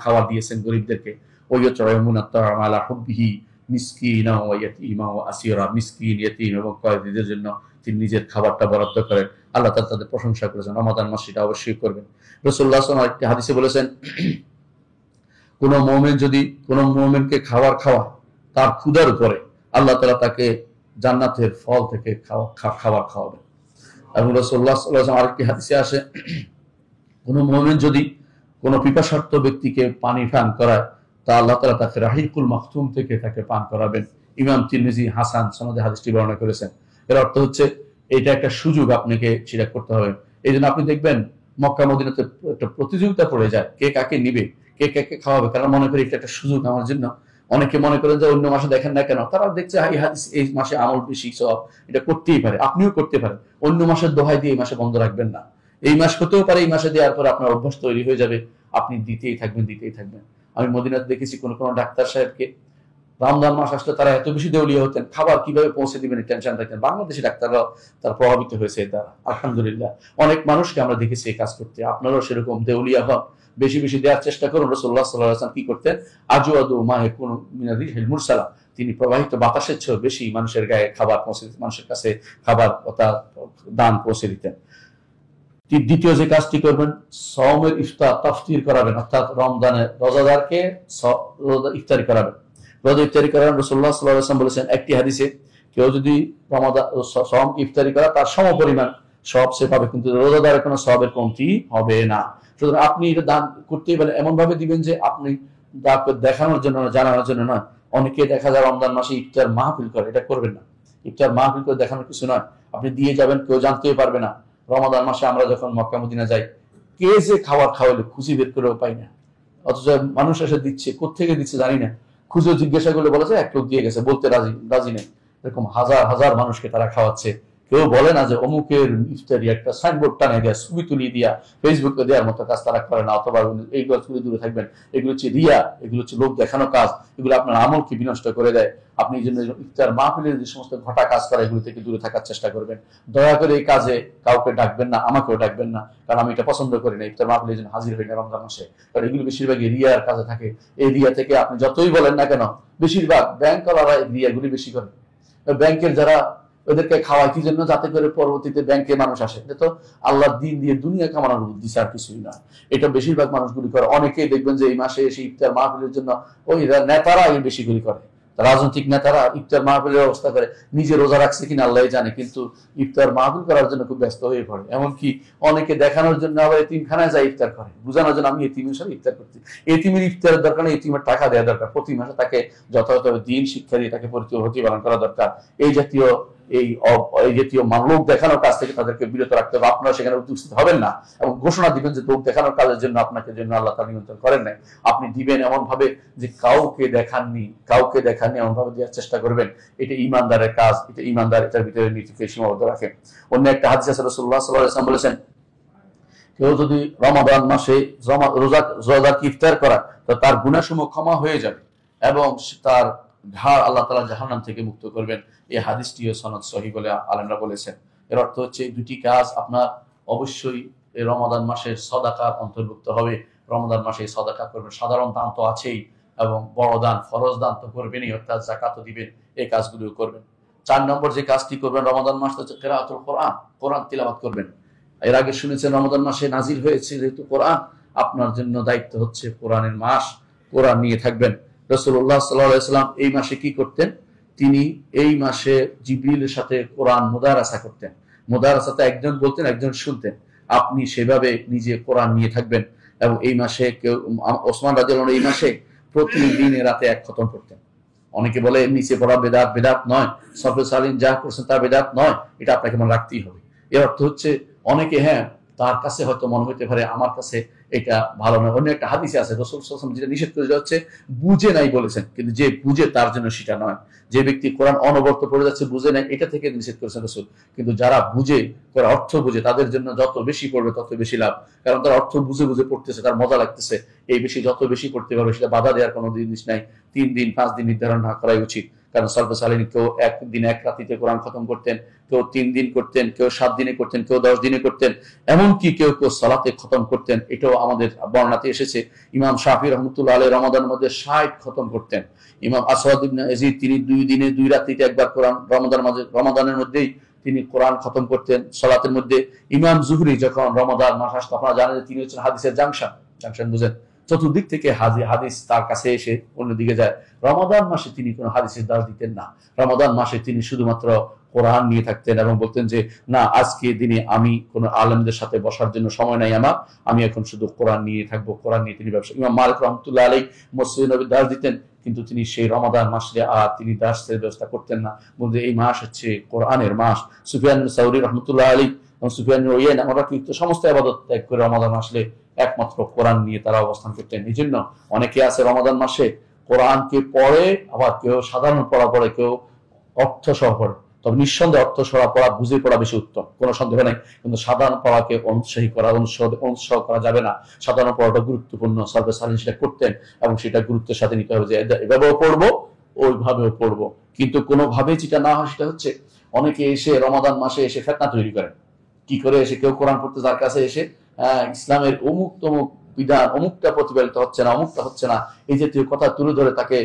খাওয়া দিয়েছেন গরিবদেরকে। ওয়াইতুমুনা তাআমা আলা হুব্বিহি মিসকিনা ওয়া ইয়াতীমা ওয়া আসীরা। মিসকিন, ইয়াতীম এবং কয়েদিদের জন্য তিনি নিজের খাবারটা বরাদ্দ করেন। আল্লাহ তাআলা তাদের প্রশংসা করেছেন। রমাদান মাসে এটা অবশ্যই করবেন। রাসূলুল্লাহ সাল্লাল্লাহু আলাইহি ওয়াসাল্লাম একটি হাদিসে বলেছেন, কোন মুমিনকে খাওয়া তার ক্ষুধার উপরে, আল্লাহ তাআলা তাকে জান্নাতের ফল থেকে খাবার খাওয়াবেন। এবং রাসূলুল্লাহ সাল্লাল্লাহু আলাইহি ওয়াসাল্লাম আরেকটি হাদিসে আসে, কোন মুমিন যদি কোন পিপাসার্ত ব্যক্তিকে পানি পান করায়, তা আল্লাহ তাআলা তাকে রাহিকুল মাখতুম থেকে তাকে পান করাবেন। ইমাম তিরমিজি হাসান সনদে হাদিসটি বর্ণনা করেছেন। এর অর্থ হচ্ছে এটা একটা সুযোগ, আপনাকে সেটা করতে হবে। এই জন্য আপনি দেখবেন মক্কা মদিনাতে একটা প্রতিযোগিতা পড়ে যায়, কে কাকে নিবে, কে কাকে খাওয়াবে, কারণ মনে করি এটা একটা সুযোগ আমার জন্য। অনেকে মনে করেন যে অন্য মাসে দেখেন না কেন, তারা দেখছে এই হাদিস এই মাসে আমল বেশি, সব এটা করতেই পারে, আপনিও করতে পারেন। অন্য মাসের দোহাই দিয়ে এই মাসে বন্ধ রাখবেন না। এই মাস হতেও পারে এই মাসে দেওয়ার পর আপনার অভ্যাস তৈরি হয়ে যাবে, আপনি দিতেই থাকবেন। আমি মদিনাতে দেখেছি কোন ডাক্তার সাহেবকে রমজান মাস আসলে তারা এত বেশি দেউলিয়া হতেন, খাবার কিভাবে পৌঁছে দিবেন টেনশন থাকতেন। বাংলাদেশি ডাক্তাররাও তারা প্রভাবিত হয়েছে দ্বারা, আলহামদুলিল্লাহ। অনেক মানুষকে আমরা দেখেছি এই কাজ করতে। আপনারাও সেরকম দেউলিয়া হন, বেশি বেশি দেওয়ার চেষ্টা করুন। রাসূলুল্লাহ সাল্লাল্লাহু আলাইহি ওয়াসাল্লাম কি করতেন? আজওয়াদু মা ইয়াকুনু মিনার রিহিল মুরসালা, তিনি প্রবাহিত বাতাসের চেয়েও বেশি মানুষের গায়ে খাবার পৌঁছে দিতেন, মানুষের কাছে খাবার দান পৌঁছে দিতেন। দ্বিতীয় যে কাজটি করবেন, সওমের তাফতির করাবেন, অর্থাৎ রমজানের রোজাদারকে ইফতারি করাবেন। রোজা ইফতারি করাবেন। রাসূলুল্লাহ সাল্লাল্লাহু আলাইহি ওয়াসাল্লাম বলেছেন একটি হাদিসে, কেউ যদি সওমকে ইফতারি করা তার সমপরিমাণ সওয়াব সে পাবে, কিন্তু রোজাদারের কোনো সওয়াবের কমতি হবে না। সুতরাং আপনি এটা দান করতেই পারেন, এমন ভাবে দিবেন যে আপনি দেখানোর জন্য না, জানানোর জন্য নয়। অনেকে দেখা যায় রমজান মাসে ইফতার মাহফিল করে, এটা করবেন না। ইফতার মাহফিল করে দেখানোর কিছু নয়, আপনি দিয়ে যাবেন, কেউ জানতেই পারবে না। রমাদান মাসে আমরা যখন মক্কা মদিনা যাই, কে যে খাবার খাওয়াইলে খুঁজে বের করেও পাই না, অথচ মানুষ এসে দিচ্ছে, কোত্থেকে দিচ্ছে জানি না, খুঁজে জিজ্ঞাসা করলে বলা যায় এক লোক দিয়ে গেছে, বলতে রাজি নেই। এরকম হাজার হাজার মানুষকে তারা খাওয়াচ্ছে। কেউ বলে না যে অমুকের ইফতারি, একটা সাইনবোর্ড টানে দেয়া, ছবি তুলিয়ে দিয়া ফেসবুকে দেওয়ার মতো কাজ তারা করে না। অথবা এইগুলো থেকে দূরে থাকবেন। এগুলো হচ্ছে রিয়া, এগুলো হচ্ছে লোক দেখানো কাজ, এগুলো আপনার আমলকে বিনষ্ট করে দেয়। আপনি এই জন্য ইফতার মাহফিলের যে সমস্ত ঘটা কাজ করে, এগুলো থেকে দূরে থাকার চেষ্টা করবেন। দয়া করে এই কাজে কাউকে ডাকবেন না, আমাকেও ডাকবেন না, কারণ আমি এটা পছন্দ করি না। ইফতার মাহফিলের জন্য হাজির হই না রমজান মাসে, কারণ এগুলো বেশিরভাগই রিয়ার কাজে থাকে। এই রিয়া থেকে আপনি যতই বলেন না কেন, বেশিরভাগ ব্যাংকওয়ালারা এই রিয়াগুলি বেশি করে। ব্যাংকের যারা ওদেরকে খাওয়ায় কি জন্য? যাতে করে পরবর্তীতে ব্যাংকে মানুষ আসে। এটা তো আল্লাহ দিন দিয়ে দুনিয়া কামানোর বুদ্ধি, আর কিছুই না। এটা বেশিরভাগ মানুষগুলি করে। অনেকেই দেখবেন যে এই মাসে এসে ইফতার মাহফিলের জন্য ওই নেতারা এই বেশিগুলি করে, রাজনৈতিক নেতারা ইফতার মাহফিলের ব্যবস্থা করে। নিজে রোজা রাখছে কিনা আল্লাহ জানে, কিন্তু ইফতার মাহফিল করার জন্য খুব ব্যস্ত হয়ে পড়ে। এমনকি অনেকে দেখানোর জন্য আবার এতিমখানায় যায় ইফতার করে, বোঝানোর জন্য আমি এতিমের সাথে ইফতার করছি। এতিমের ইফতারের দরকার নেই, এতিমের টাকা দেওয়া দরকার। প্রতি মাসে তাকে যথাযথ দিন শিক্ষা দিয়ে তাকে প্রতিপালন করা দরকার। এই জাতীয় লোক দেখানোর কাজ থেকে তাদেরকে বিরত রাখতে হবে। আপনারা সেখানে উপস্থিত হবেন না এবং ঘোষণা দিবেন যে লোক দেখানোর কাজের জন্য আপনাকে জন্য আল্লাহ তাআলা নিয়ন্ত্রণ করেন নাই। আপনি দিবেন এমন ভাবে যে কাউকে দেখাননি এমন ভাবে দেওয়ার চেষ্টা করবেন। এটা ইমানদারের কাজ, এটা ইমানদার এটার ভিতরে নীতিকে সীমাবদ্ধ রাখে। অন্য একটা হাদিসে রাসূলুল্লাহ সাল্লাল্লাহু আলাইহি ওয়াসাল্লাম বলেছেন, কেউ যদি রমাদান মাসে রোজাকে ইফতার করা, তো তার গুনাহসমূহ ক্ষমা হয়ে যাবে এবং তার ঘাড় আল্লাহ তাআলা জাহান্নাম থেকে মুক্ত করবেন। এই হাদিসটিও সনদ সহিহ বলে আলেমরা বলেছেন। এর অর্থ হচ্ছে এই দুটি কাজ আপনার অবশ্যই এই রমাদান মাসের সদাকার অন্তর্ভুক্ত হবে। রমাদান মাসে সদাকা করবেন, সাধারণ দান তো আছেই, এবং বড় দান ফরজ দান তো করবেনই, অর্থাৎ যাকাতও দিবেন। এই কাজগুলো করবেন। 4 নম্বর যে কাজটি করবেন রমাদান মাস, হচ্ছে কিরাআতুল কোরআন, কোরআন তিলাওয়াত করবেন। এর আগে শুনেছেন রমাদান মাসে নাজিল হয়েছে যেহেতু কোরআন, আপনার জন্য দায়িত্ব হচ্ছে কোরআনের মাস, কোরআন নিয়ে থাকবেন। রাসূলুল্লাহ সাল্লাল্লাহু আলাইহি ওয়াসাল্লাম এই মাসে কি করতেন? তিনি এই মাসে জিবরিলের সাথে কোরআন মুদারাসা করতেন। মুদারাসাতে একজন বলতেন, একজন শুনতেন। আপনি সেভাবে নিজে কোরআন নিয়ে থাকবেন। এবং এই মাসে ওসমান রাদিয়াল্লাহু আনহু এই মাসে প্রতিদিন রাতে 1 খতম করতেন। অনেকে বলে নিচে পড়া বেদাত নয়, সফে সালিন যা করছেন তা বেদাত নয়, এটা আপনাকে মনে রাখতেই হবে। এর অর্থ হচ্ছে অনেকে তার কাছে হয়তো মনে হতে পারে আমার কাছে এটা ভালো নয়। অন্য একটা হাদিসে আছে রাসূল সাল্লাল্লাহু আলাইহি ওয়াসাল্লাম যেটা নিষেধ করে হচ্ছে বুঝে নাই বলেছেন, কিন্তু যে বুঝে তার জন্য সেটা নয়। যে ব্যক্তি কোরআন অনবরত পড়ে যাচ্ছে বুঝে নাই, এটা থেকে নিষেধ করেছেন রাসূল। কিন্তু যারা বুঝে, কোরআন অর্থ বুঝে, তাদের জন্য যত বেশি পড়বে তত বেশি লাভ। কারণ তার অর্থ বুঝে পড়তেছে, তার মজা লাগতেছে। এই বেশি যত বেশি পড়তে পারবে সেটা বাধা দেওয়ার কোনো জিনিস নাই। 3 দিন 5 দিন নির্ধারণ না করাই উচিত। কারণ সালফে সালেহিন কেউ 1 দিন 1 রাতিতে কোরআন খতম করতেন, কেউ 3 দিন করতেন, কেউ 7 দিনে করতেন, কেউ 10 দিনে করতেন, এমনকি কেউ সালাতে খতম করতেন। এটাও আমাদের বর্ণনাতে এসেছে। ইমাম শাফি রাহমাতুল্লাহ আলাইহি রমাদানের মধ্যে 60 খতম করতেন। ইমাম আসওয়াদ ইবনে ইয়াজিদ তিনি 2 দিনে 2 রাতিতে একবার কোরআন রমাদানের মধ্যেই তিনি কোরআন খতম করতেন সালাতের মধ্যে। ইমাম জুহরি যখন রমাদান মাস আসতো, আপনারা জানেন যে তিনি হচ্ছেন হাদিসের জাংশন বুঝেন, চতুর্দিক থেকে হাদিস তার কাছে এসে অন্যদিকে যায়। রমাদান মাসে তিনি কোনো হাদিসের দাস দিতেন না। রমাদান মাসে তিনি শুধুমাত্র কোরআন নিয়ে থাকতেন এবং বলতেন যে না, আজকে দিনে আমি কোনো আলেমদের সাথে বসার জন্য সময় নাই আমার, আমি এখন শুধু কোরআন নিয়ে থাকবো। কোরআন নিয়ে তিনি ব্যবসা। ইমাম মালিক রাহমাতুল্লাহ আলাইহি মসজিদে নববীর দাস দিতেন, কিন্তু তিনি সেই রমাদান মাসে আর তিনি দাসের ব্যবস্থা করতেন না। বলতে এই মাস হচ্ছে কোরআনের মাস। সুফিয়ান সাউরি রাহমাতুল্লাহ আলাইহি এবং সুফিয়ান ওয়াইন আমরা কিন্তু সমস্ত ইবাদত ত্যাগ করে রমাদান আসলে একমাত্র কোরআন নিয়ে তারা অবস্থান করতেন। এই জন্য অনেকে আছে রমাদান মাসে কোরআনকে পড়ে, আবার কেউ সাধারণ পড়া পড়ে, কেউ অর্থ সহ পড়ে। তবে নিঃসন্দেহে অর্থ সরা পড়া, বুঝে পড়া বেশি উত্তম, কোনো সন্দেহ নেই। কিন্তু সাধারণ পড়াকে অনুৎসাহী করা, অনুৎসাহ করা যাবে না। সাধারণ পড়াটা গুরুত্বপূর্ণ, সালফে সালেহীন সেটা করতেন এবং সেটা গুরুত্বের সাথে নিতে হবে যে এভাবেও পড়বো, ওইভাবেও পড়বো। কিন্তু কোনোভাবে যেটা না হয় সেটা হচ্ছে অনেকে এসে রমাদান মাসে এসে ফিতনা তৈরি করেন। কি করে এসে কেউ কোরআন পড়তে যার কাছে এসে ইসলামের অমুক তমুক বিধান, অমুকটা প্রতিপালিত হচ্ছে না, অমুকটা হচ্ছে না, এই জাতীয় কথা তুলে ধরে তাকে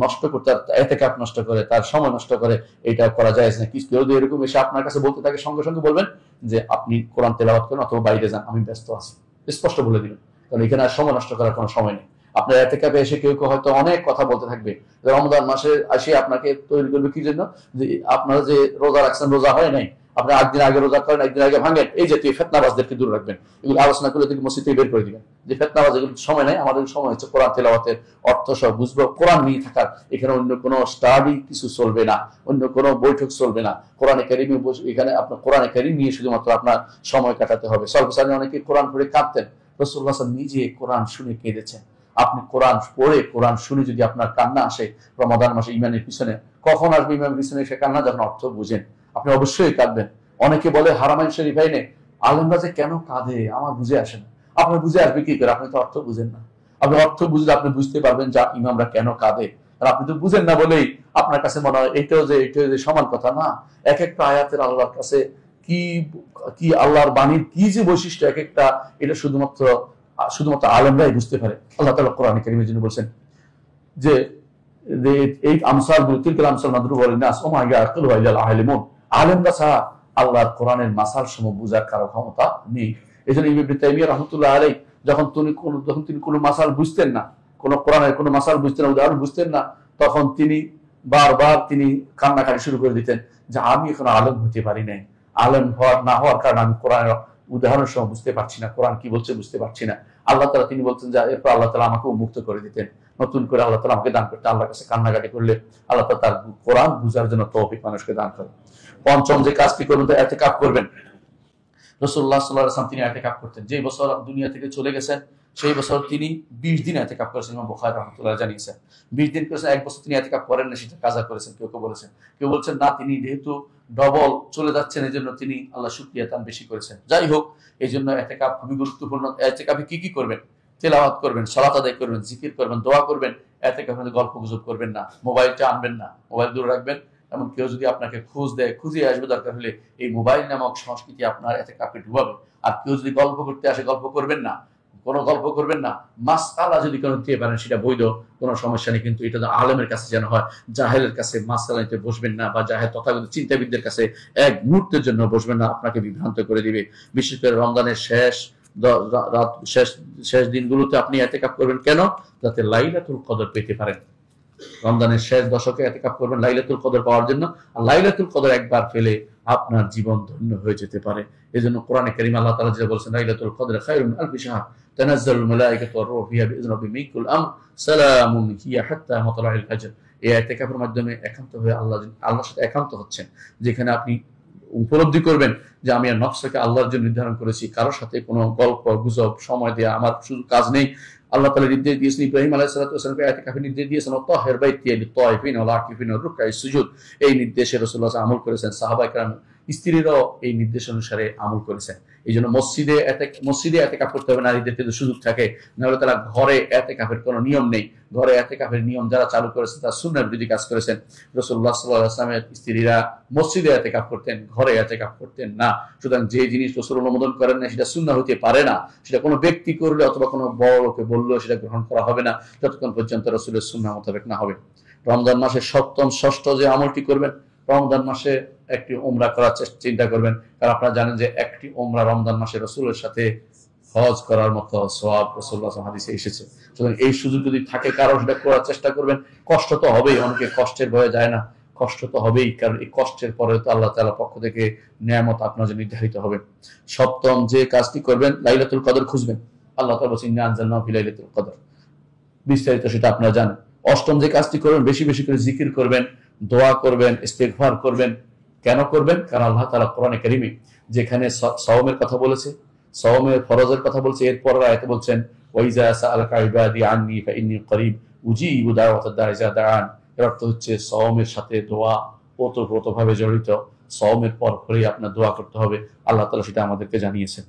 নষ্ট করতে, এতেকাফ নষ্ট করে, তার সময় নষ্ট করে, এটা করা যায় না। কিছু যদি এরকম এসে আপনার কাছে বলতে থাকে, সঙ্গে সঙ্গে বলবেন যে আপনি কোরআন তেলাওয়াত করেন অথবা বাইরে যান, আমি ব্যস্ত আছি, স্পষ্ট বলে দিবেন। কারণ এখানে আর সময় নষ্ট করার কোনো সময় নেই। আপনার এতেকাফে এসে কেউ কেউ হয়তো অনেক কথা বলতে থাকবে, রমজান মাসে আসে আপনাকে তৈরি করবে কি জন্য, যে আপনারা যে রোজা রাখছেন, রোজা হয় নাই, আপনি একদিন আগে রোজা করেন, একদিন আগে ভাঙেন, এই জাতীয় ফিতনাবাজদেরকে দূর রাখবেন। এগুলো আলোচনা করলে থেকে মসজিদ থেকে বের করে দিবেন যে ফিতনাবাজ, এগুলো সময় নেই, আমাদের সময় হচ্ছে কোরআন তেলাওয়াতের অর্থ সব বুঝবো, কোরআন নিয়ে থাকার। এখানে অন্য কোনো স্টাডি কিছু চলবে না, অন্য কোনো বৈঠক চলবে না। কোরআনে কারিমে এখানে আপনার কোরআনে কারিম নিয়ে শুধুমাত্র আপনার সময় কাটাতে হবে। সর্বসাধারণ অনেকে কোরআন পড়ে কাঁদতেন, রাসূলুল্লাহ সাল্লাল্লাহু আলাইহি ওয়াসাল্লাম নিজে কোরআন শুনে কেঁদেছেন। আপনি কোরআন পড়ে, কোরআন শুনে যদি আপনার কান্না আসে রমাদান মাসে ইমানের পিছনে, কখন আসবে ইমানের পিছনে সে কান্না? যখন অর্থ বুঝেন, আপনি অবশ্যই কাঁদবেন। অনেকে বলে হারামাইন শরীফাই নেই, আলেমরা যে কেন কাঁদে আমার বুঝে আসে না। আপনার বুঝে আসবে কি করে? আপনি তো অর্থ বুঝেন না। আপনি অর্থ বুঝলে আপনি বুঝতে পারবেন যে ইমামরা কেন কাঁদে। আর আপনি তো বুঝেন না বলেই আপনার কাছে মনে হয় এইটাও যে সমান কথা না। এক একটা আয়াতের আল্লাহর কাছে কি কি আল্লাহর বাণীর কি যে বৈশিষ্ট্য এক একটা, এটা শুধুমাত্র আলেমরাই বুঝতে পারে। আল্লাহ তাআলা কোরআনে কারীমের জন্য বলছেন যে এই আমসালগুলো, তিলকাল আমসাল নাদরিবু লিন-নাস ওয়া মা ইয়াকিলুহা ইল্লাল আলিমুন। আলেমরা ছাড়া আল্লাহর কোরআনের মাসাল সমূহ বুঝার কারো ক্ষমতা নেই। এজন্য ইবনে তাইমিয়া রাহমাতুল্লাহ আলাইহি যখন তিনি কোনো মাসাল বুঝতেন না, কোন কোরআনের কোনো মাসাল বুঝতেন না, উদাহরণ বুঝতেন না, তখন তিনি বারবার কান্নাকাটি শুরু করে দিতেন যে আমি এখন আলেম হতে পারি নাই। আলেম না হওয়ার কারণে আমি কোরআনের উদাহরণ সহ বুঝতে পারছি না, কোরআন কি বলছে বুঝতে পারছি না। আল্লাহ তাআলা তিনি বলতেন যে এরপর আল্লাহ তাআলা আমাকে মুক্ত করে দিতেন, নতুন করে আল্লাহ তাআলা আমাকে দান করতেন। আল্লাহর কাছে কান্নাকাটি করলে আল্লাহ তাআলা তার কোরআন বুঝার জন্য তৌফিক মানুষকে দান করেন। পঞ্চম যে কাজটি করবেন, ইতিকাফ করবেন। রাসূলুল্লাহ সাল্লাল্লাহু আলাইহি ওয়াসাল্লাম তিনি ইতিকাফ করতেন। যে বছর দুনিয়া থেকে চলে গেছেন সেই বছর তিনি 20 দিন ইতিকাফ করেছেন। ইমাম বুখারী রাহমাতুল্লাহ জানিয়েছেন 20 দিন করেছেন। এক বছর তিনি ইতিকাফ করেন না, সেটা কাজা করেছেন। কেউ বলেছেন, কেউ বলছেন না, তিনি যেহেতু ডবল চলে যাচ্ছেন এই জন্য তিনি আল্লাহ শুকরিয়া তান বেশি করেছেন। যাই হোক, এই জন্য ইতিকাফ খুবই গুরুত্বপূর্ণ। ইতিকাফে কি কি করবেন? তেলাওয়াত করবেন, সালাত আদায় করবেন, জিকির করবেন, দোয়া করবেন। ইতিকাফে গল্প গুজব করবেন না, মোবাইলটা আনবেন না, মোবাইল দূরে রাখবেন। এমন কেউ যদি আপনাকে খোঁজ দেয়, খুঁজে আসবে, দরকার হলে এই মোবাইল নামক সংস্কৃতি আপনার ইতিকাফে ঢুকাবে। আর কেউ যদি গল্প করতে আসে, গল্প করবেন না, কোনো গল্প করবেন না। মাসআলা যদি কোনো দিতে পারেন সেটা বৈধ, কোনো সমস্যা নেই, কিন্তু এটা আলেমের কাছে যেন হয়। জাহেলের কাছে মাসআলা নিতে বসবেন না, বা জাহেল তথাগত চিন্তাবিদদের কাছে এক মুহূর্তের জন্য বসবেন না, আপনাকে বিভ্রান্ত করে দিবে। বিশেষ করে রমজানের শেষ দিনগুলোতে আপনি ইতিকাফ করবেন কেন? যাতে লাইলাতুল কদর পেতে পারেন। রমজানের শেষ দশকে ইতিকাফ করবেন লাইলাতুল কদর পাওয়ার জন্য। আর লাইলাতুল কদর একবার পেলে আপনার জীবন ধন্য হয়ে যেতে পারে। এজন্য কোরআনে কারীম আল্লাহ তাআলা যেটা বলেছেন, লাইলাতুল কদর খায়রুন মিন আলফি শাহর তানাজ্জালুল মালায়েকাতু ওয়ার রূহু ফিহা বিইذن রাব্বিহিম মিন কুল্লি আমর সালামুন হিয়া হাত্তা মাতলাইল ফাজর। এই ইতিকাফের মাধ্যমে একান্ত হয়ে আল্লাহর সাথে একান্ত হচ্ছেন, যেখানে আপনি উপলব্ধি করবেন যে আমি আর নফসকে আল্লাহর জন্য নির্ধারণ করেছি, কারোর সাথে কোনো গল্প গুজব সময় দেওয়া আমার শুধু কাজ নেই। আল্লাহ তাআলা নির্দেশ দিয়েছেন, ইব্রাহিম আলাইহিস সালাতু ওয়াস সালামকে ইতিকাফের নির্দেশ দিয়েছেন, তাহির বাইতি লিত-তাওয়াফিন ওয়াল আকিফিন ওয়ার রুকআই সুজুদ। এই নির্দেশে রাসূলুল্লাহ সাল্লাল্লাহু আলাইহি ওয়াসাল্লাম আমল করেছেন, সাহাবায়ে কেরাম স্ত্রীরাও এই নির্দেশ অনুসারে আমল করেছেন। এই জন্য মসজিদে ইতিকাফ করতে হবে নারীদের, কিন্তু সুযোগ থাকে, নাহলে তারা ঘরে ইতিকাফের কোনো নিয়ম নেই। ঘরে ইতিকাফের নিয়ম যারা চালু করেছেন তারা সুন্নাহর বিরোধী কাজ করেছেন। রাসূলুল্লাহ সাল্লাল্লাহু আলাইহি ওয়াসাল্লামের স্ত্রীরা মসজিদে ইতিকাফ করতেন, ঘরে ইতিকাফ করতেন না। সুতরাং যে জিনিস রাসূল অনুমোদন করেন না সেটা সুন্নাহ হতে পারে না। সেটা কোনো ব্যক্তি করলে অথবা কোনো বড় লোকে বললেও সেটা গ্রহণ করা হবে না, যতক্ষণ পর্যন্ত রাসূলের সুন্নাহ মোতাবেক না হবে। রমজান মাসের সপ্তম ষষ্ঠ যে আমলটি করবেন, রমজান মাসে একটি উমরা করার চিন্তা করবেন। কারণ আপনারা জানেন যে একটি উমরা রমজান মাসে রাসূলের সাথে হজ করার মতো সওয়াব রাসূলুল্লাহ হাদিসে এসেছে। সুতরাং এই সুযোগ যদি থাকে কারো, সেটা করার চেষ্টা করবেন। কষ্ট তো হবেই, অনেকে কষ্টের ভয়ে যায় না, কষ্ট তো হবেই, কারণ এই কষ্টের পরে তো আল্লাহ তাআলার পক্ষ থেকে নিয়ামত আপনার জন্য নির্ধারিত হবে। সপ্তম যে কাজটি করবেন, লাইলাতুল কদর খুঁজবেন। আল্লাহ তাআলা বলেছেন, ইন্না আনজালনাহু ফি লাইলাতুল কদর, বিস্তারিত সেটা আপনারা জানেন। অষ্টম যে কাজটি করবেন, বেশি বেশি করে জিকির করবেন, দোয়া করবেন, ইস্তিগফার করবেন। কেন করবেন? কারণ আল্লাহ তাআলা কোরআনে কারীমে যেখানে সাওমের কথা বলেছে, সাওমের ফরজের কথা বলছে, এরপর আয়াতে বলছেন ওয়াইজা সাআলাকা ইবাদি আন্নী ফাইন্নী করিব উজিবু দাওয়াতাদ দাঈ ইযা দাআন। এর অর্থ হচ্ছে সাওমের সাথে দোয়া, ওতপ্রোতভাবে জড়িত। সওমের পর পরেই আপনার দোয়া করতে হবে, আল্লাহ তাআলা সেটা আমাদেরকে জানিয়েছেন।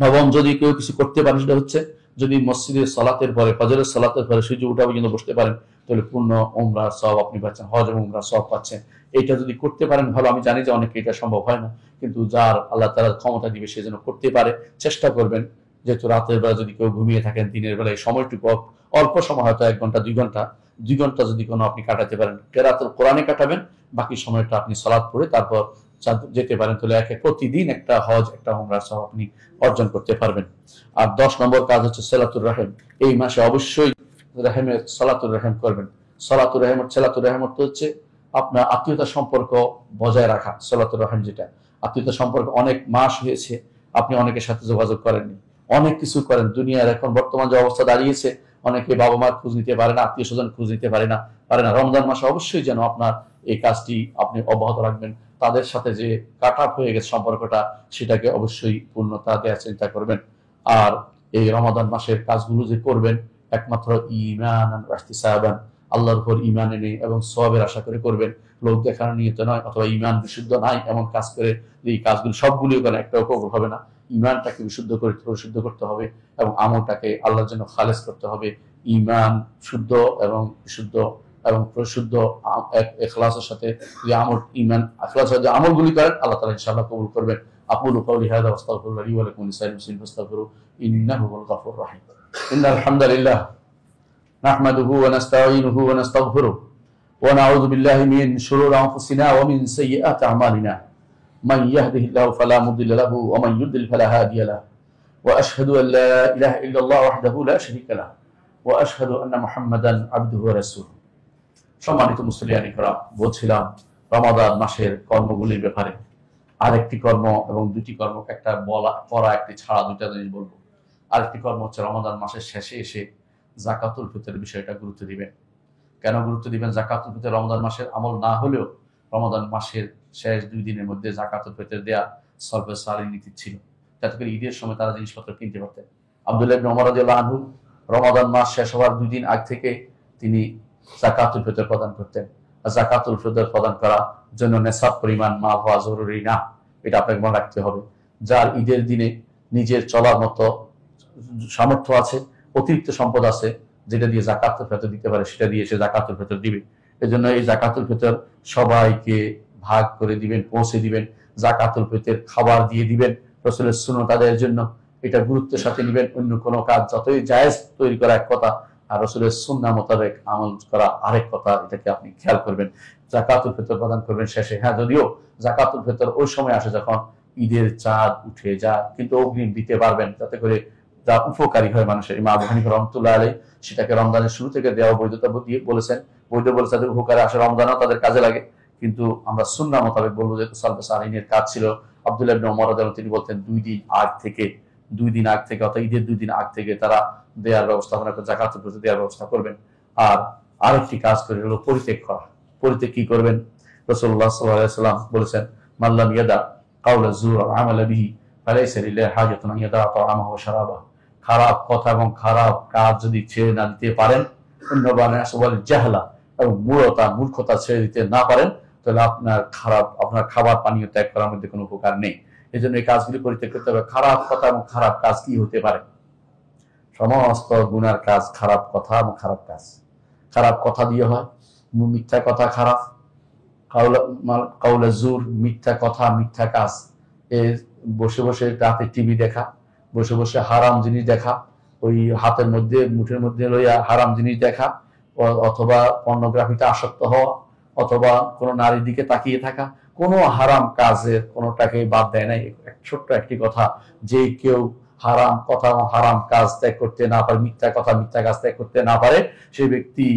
নবম, যদি কেউ কিছু করতে পারে সেটা হচ্ছে যদি মসজিদের সালাতের পরে, ফজরের সালাতের পরে সূর্য ওঠা পর্যন্ত বসতে পারেন, তাহলে পূর্ণ উমরার সওয়াব আপনি পাচ্ছেন, হজ এবং উমরার সওয়াব পাচ্ছেন। এটা যদি করতে পারেন ভালো। আমি জানি যে অনেকে এটা সম্ভব হয় না, কিন্তু যার আল্লাহ তাআলা ক্ষমতা দিবে সে যেন করতে পারে, চেষ্টা করবেন। যেহেতু রাতের বেলা যদি কেউ ঘুমিয়ে থাকেন, দিনের বেলায় সময়টুকু অল্প সময়, হয়তো 1 ঘন্টা 2 ঘন্টা যদি কোনো আপনি কাটাতে পারেন, কেরাতুল কোরআনে কাটাবেন, বাকি সময়টা আপনি সালাত পড়ে তারপর যেতে পারেন, তাহলে প্রতিদিন একটা হজ একটা উমরার সওয়াব আপনি অর্জন করতে পারবেন। আর 10 নম্বর কাজ হচ্ছে সালাতুর রহিম। এই মাসে অবশ্যই রহিমের সালাতুর রহিম করবেন। সালাতুর রহিম হচ্ছে আপনার আত্মীয়তার সম্পর্ক বজায় রাখা। সালাতুর রহিম যেটা আত্মীয়তার সম্পর্ক, অনেক মাস হয়েছে আপনি অনেকের সাথে যোগাযোগ করেননি, অনেক কিছু করেন। দুনিয়ার এখন বর্তমান যে অবস্থা দাঁড়িয়েছে, অনেকে বাবা মার খোঁজ নিতে পারে না, আত্মীয় স্বজন খোঁজ নিতে পারে না। রমজান মাসে অবশ্যই যেন আপনার এই কাজটি আপনি অব্যাহত রাখবেন। তাদের সাথে যে কাট আপ হয়ে গেছে সম্পর্কটা, সেটাকে অবশ্যই পূর্ণতা দেওয়ার চিন্তা করবেন। আর এই রমাদান মাসের কাজগুলো যে করবেন, একমাত্র ঈমান ওয়া ইহতিসাবান, আল্লাহর উপর ঈমান এনে এবং সওয়াবের আশা করে করবেন, লোক দেখানোর নিয়তে নয়, অথবা ঈমান বিশুদ্ধ নাই এমন কাজ করে এই কাজগুলো সবগুলিও করেন, একটাও কবুল হবে না। ঈমানটাকে পরিশুদ্ধ করতে হবে এবং আমলটাকে আল্লাহর জন্য খালেস করতে হবে। ঈমান শুদ্ধ এবং বিশুদ্ধ এবং পরিশুদ্ধ ইখলাসের সাথে যে ইখলাসের যে আমলগুলি করেন, আল্লাহ তাআলা ইনশাআল্লাহ কবুল করবেন। আকুলু কাওলি হাযা ওয়াস্তাগফিরুল্লাহ লি ওয়া লাকুম লিসাইরিল মুসলিমিন ফাস্তাগফিরু ইন্নাহু হুয়াল গফুরুর রাহিম। ইন্নাল হামদালিল্লাহ নাহমাদুহু ওয়া নাস্তাঈনুহু ওয়া নাস্তাগফিরুহ ওয়া নাউযু বিল্লাহি মিন শুরুরি আনফুসিনা ওয়া মিন সাইয়্যাতি আমালিনা। মান ইয়াহদিহিল্লাহু ফালা মুদিল্লা লাহু ওয়া মান ইউদ্লিল ফালা হাদিয়া লাহু। ওয়া আশহাদু আল লা ইলাহা ইল্লাল্লাহ ওয়াহদাহু লা শারীকা লাহু ওয়া আশহাদু আন্না মুহাম্মাদান আবদুহু ওয়া রাসূলুহু। সম্মানিত মুসলিয়ানি کرام, বলছিলাম রমাদান মাসের কর্মগুলির ব্যাপারে। আরেকটি কর্ম এবং দুটি কর্ম, একটা পড়া একটি ছাড়া, দুইটা জিনিস বলবো। আরেকটি কর্ম হচ্ছে রমাদান মাসের শেষে এসে যাকাতুল ফিতরের বিষয়টা গুরুত্ব দিবেন। কেন গুরুত্ব দিবেন? যাকাতুল ফিতর রমাদান মাসের আমল না হলেও রমাদান মাসের শেষ 2 দিনের মধ্যে যাকাতুল ফিতর দেয়া সরফে সারি নীতি ছিল, যাতে করে ঈদের সময় তারা জিনিসপত্র কিনতে পারতেন। আব্দুল্লাহ ইবনে ওমর রাদিয়াল্লাহু আনহু রমাদান মাস শেষ হওয়ার 2 দিন আগ থেকে তিনি যাকাতুল ফিতর প্রদান করতেন। যাকাতুল ফিতর প্রদান করার জন্য নেসাব পরিমাণ মাল হওয়া জরুরি না, এটা আপনাকে মনে রাখতে হবে। যার ঈদের দিনে নিজের চলার মতো সামর্থ্য আছে, অতিরিক্ত সম্পদ আছে, যেটা দিয়ে যাকাতুল ফিতর দিতে পারে, সেটা দিয়ে সে যাকাতুল ফিতর দিবে। এজন্য এই যাকাতুল ফিতর সবাইকে ভাগ করে দিবেন, পৌঁছে দিবেন। যাকাতুল ফিতর খাবার দিয়ে দিবেন, রাসূলের সুন্নাত আদায়ের জন্য। এটা গুরুত্বের সাথে নিবেন। অন্য কোনো কাজ যতই জায়েজ তৈরি করা এক কথা, আর রাসূলের সুন্নাহ মোতাবেক আমল করা আরেক কথা। এটাকে আপনি খেয়াল করবেন। যাকাতুল ফিতর প্রদান করবেন শেষে। হ্যাঁ, যদিও যাকাতুল ফিতর ওই সময় আসে যখন ঈদের চাঁদ উঠে যায়, কিন্তু অগ্রিম দিতে পারবেন, যাতে করে যা উপকারী হয় মানুষের। ইমাম আবু হানিফা রাহমাতুল্লাহ আলাইহি সেটাকে রমজানের শুরু থেকে দেওয়া বৈধতা দিয়ে বলেছেন। বৈধ বলেছে, তাদের উপকারে আসে, রমজানও তাদের কাজে লাগে। কিন্তু আমরা সুন্নাহ মোতাবেক বলবো, যেহেতু সালফে সালিহিনের কাজ ছিল। আব্দুল্লাহ ইবনে ওমর রাদিয়াল্লাহু তিনি বলতেন 2 দিন আগ থেকে অর্থাৎ ঈদের 2 দিন আগ থেকে তারা দেওয়ার ব্যবস্থাপনা করে, যাকাতুল ফিতর দেওয়ার ব্যবস্থা করবেন। আর আরেকটি কাজ করে হলো পরিত্যাগ করা। পরিত্যাগ কি করবেন? রাসূলুল্লাহ সাল্লাল্লাহু আলাইহি ওয়াসাল্লাম বলেছেন, মান লাম ইয়াদা কাওলা যুর ওয়া আমালা বিহি ফালাইসা লিল্লাহি হাজাতুন আন ইয়াদা তাআমাহু ওয়া শারাবাহু। খারাপ কথা এবং খারাপ কাজ যদি ছেড়ে না দিতে পারেন, জাহলা এবং মূর্খতা ছেড়ে দিতে না পারেন, তাহলে আপনার খাবার পানীয় ত্যাগ করার মধ্যে কোনো উপকার নেই। এই জন্য এই কাজগুলি পরিত্যাগ করতে হবে। খারাপ কথা এবং খারাপ কাজ কি হতে পারে? সমস্ত গুনার কাজ খারাপ কথা এবং খারাপ কাজ। খারাপ কথা দিয়ে হয়, মিথ্যা কথা খারাপ, কাউলা জুর, মিথ্যা কথা, মিথ্যা কাজ। বসে বসে রাতে টিভি দেখা, বসে বসে হারাম জিনিস দেখা, ওই হাতের মধ্যে মুঠের মধ্যে লইয়া হারাম জিনিস দেখা, অথবা পর্নোগ্রাফিতে আসক্ত হওয়া, অথবা কোনো নারীর দিকে তাকিয়ে থাকা, কোনো হারাম কাজের কোনোটাকে বাদ দেয় নাই। ছোট্ট একটি কথা, যে কেউ হারাম কথা এবং হারাম কাজ ত্যাগ করতে না পারে, মিথ্যা কথা মিথ্যা কাজ ত্যাগ করতে না পারে, সেই ব্যক্তি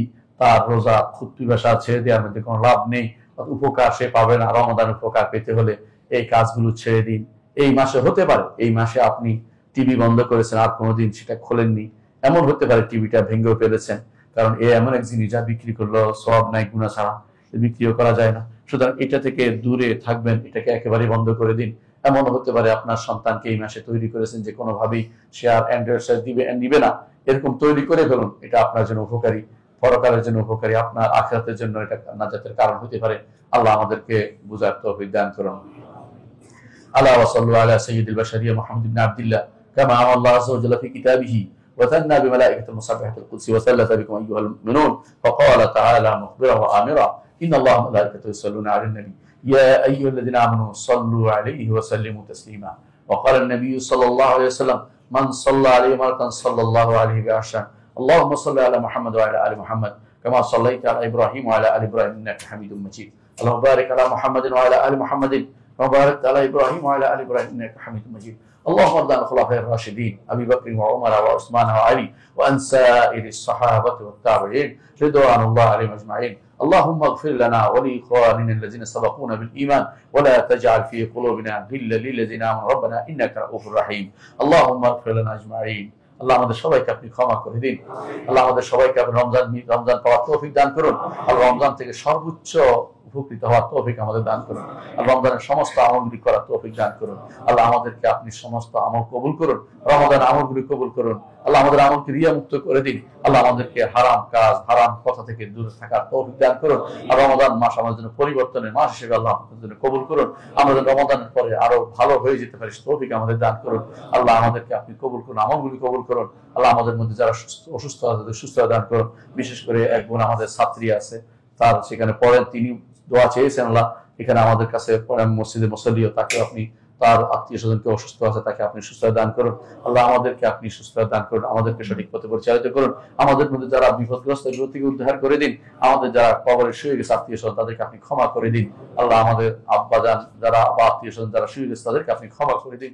তার রোজা পিপাসা ছেড়ে দেওয়ার মধ্যে কোনো লাভ নেই, উপকার সে পাবে না। রমাদান উপকার পেতে হলে এই কাজগুলো ছেড়ে দিন। এই মাসে হতে পারে, এই মাসে আপনি টিভি বন্ধ করেছেন, আর কোনোদিন সেটা খোলেননি। এমন হতে পারে টিভিটা ভেঙেও ফেলেছেন, কারণ এমন এক জিনিস যা বিক্রি করলো সওয়াব নাই, গুনাহ ছাড়া বিক্রিও করা যায় না। সুতরাং এটা থেকে দূরে থাকবেন, এটাকে একেবারে বন্ধ করে দিন। এমন হতে পারে আপনার সন্তানকে এই মাসে তৈরি করেছেন যে কোনোভাবেই সে আর অ্যান্ড্রয়েড সেট নিবে না, এরকম তৈরি করে ফেলুন, এটা আপনার জন্য উপকারী। পরকালের জন্য উপকারী, আপনার আখিরাতের জন্য এটা নাজাতের কারণ হতে পারে। আল্লাহ আমাদেরকে বুঝার তৌফিক দান করুন। আলা ওয়া সাল্লু আলা সাইয়্যিদিল বাশারিয়া মুহাম্মদ ইবনে আব্দুল্লাহ কামা আমara আল্লাহু আযza ওয়া জাল্লা ফি কিতাবিহি وثنى بملائكة المسبحة القدس وثلث بكم أيها المؤمنون فقال تعالى مخبرا وآمرا إن الله وملائكته يصلون على النبي يا أيها الذين آمنوا صلوا عليه وسلموا تسليما وقال النبي صلى الله عليه وسلم من صلى عليه مرة صلى الله عليه بعشرا اللهم صل على محمد وعلى آل محمد كما صليت على إبراهيم وعلى آل إبراهيم إنك حميد مجيد اللهم بارك على محمد وعلى آل محمد كما باركت على إبراهيم وعلى آل إبراهيم إنك حميد مجيد اللهم ارض عن الخلفاء الراشدين ابي بكر وعمر وعثمان وعلي وعن سائر الصحابه والتابعين رضوان الله عليهم اجمعين اللهم اغفر لنا ولاخواننا الذين سبقونا بالايمان ولا تجعل في قلوبنا غلا للذين امنوا ربنا انك رؤوف رحيم اللهم اغفر لنا اجمعين। আল্লাহ আমাদের সবাইকে আপনি ক্ষমা করে দিন। আল্লাহ আমাদের সবাইকে আপনি রমজান পাওয়ার তৌফিক দান করুন। আর রমজান থেকে সর্বোচ্চ উপকৃত হওয়ার তৌফিক আমাদের দান করুন। আর রমজানের সমস্ত আমলগুলি করার তৌফিক দান করুন। আল্লাহ আমাদেরকে আপনি সমস্ত আমল কবুল করুন। রমজান আমলগুলি কবুল করুন। আল্লাহ আমাদের আমলকে রিয়া মুক্ত করে দিন। আল্লাহ আমাদেরকে হারাম কাজ, হারাম কথা থেকে দূরে থাকার তৌফিক দান করুন। আর রমজান মাস আমাদের জন্য পরিবর্তনের মাস হিসেবে আল্লাহ আমাদের জন্য কবুল করুন। আমাদের রমজানের পরে আরো ভালো হয়ে যেতে পারি তৌফিক আমাদের দান করুন। আল্লাহ আমাদেরকে আপনি কবুল করুন, আমলগুলি কবুল করুন। আল্লাহ আমাদের মধ্যে যারা অসুস্থ আছে তাদের সুস্থতা দান করুন। বিশেষ করে এক বোন আমাদের ছাত্রী আছে, তার সেখানে পড়েন, তিনি দোয়া চেয়েছেন আল্লাহ এখানে আমাদের কাছে মসজিদে মুসল্লিও, তাকে আপনি তার আত্মীয় স্বজনকে অসুস্থ আছে তাকে আপনি সুস্থতা দান করুন। আল্লাহ আমাদেরকে আপনি সুস্থতা দান করুন, আমাদেরকে সঠিক পথে পরিচালিত করুন। আমাদের মধ্যে যারা বিপদগ্রস্ত এগুলো থেকে উদ্ধার করে দিন। আমাদের যারা কবরে শুয়ে গেছে আত্মীয় স্বজন তাদেরকে আপনি ক্ষমা করে দিন। আল্লাহ আমাদের আব্বাজান যারা বা আত্মীয় স্বজন যারা শুয়ে গেছে তাদেরকে আপনি ক্ষমা করে দিন।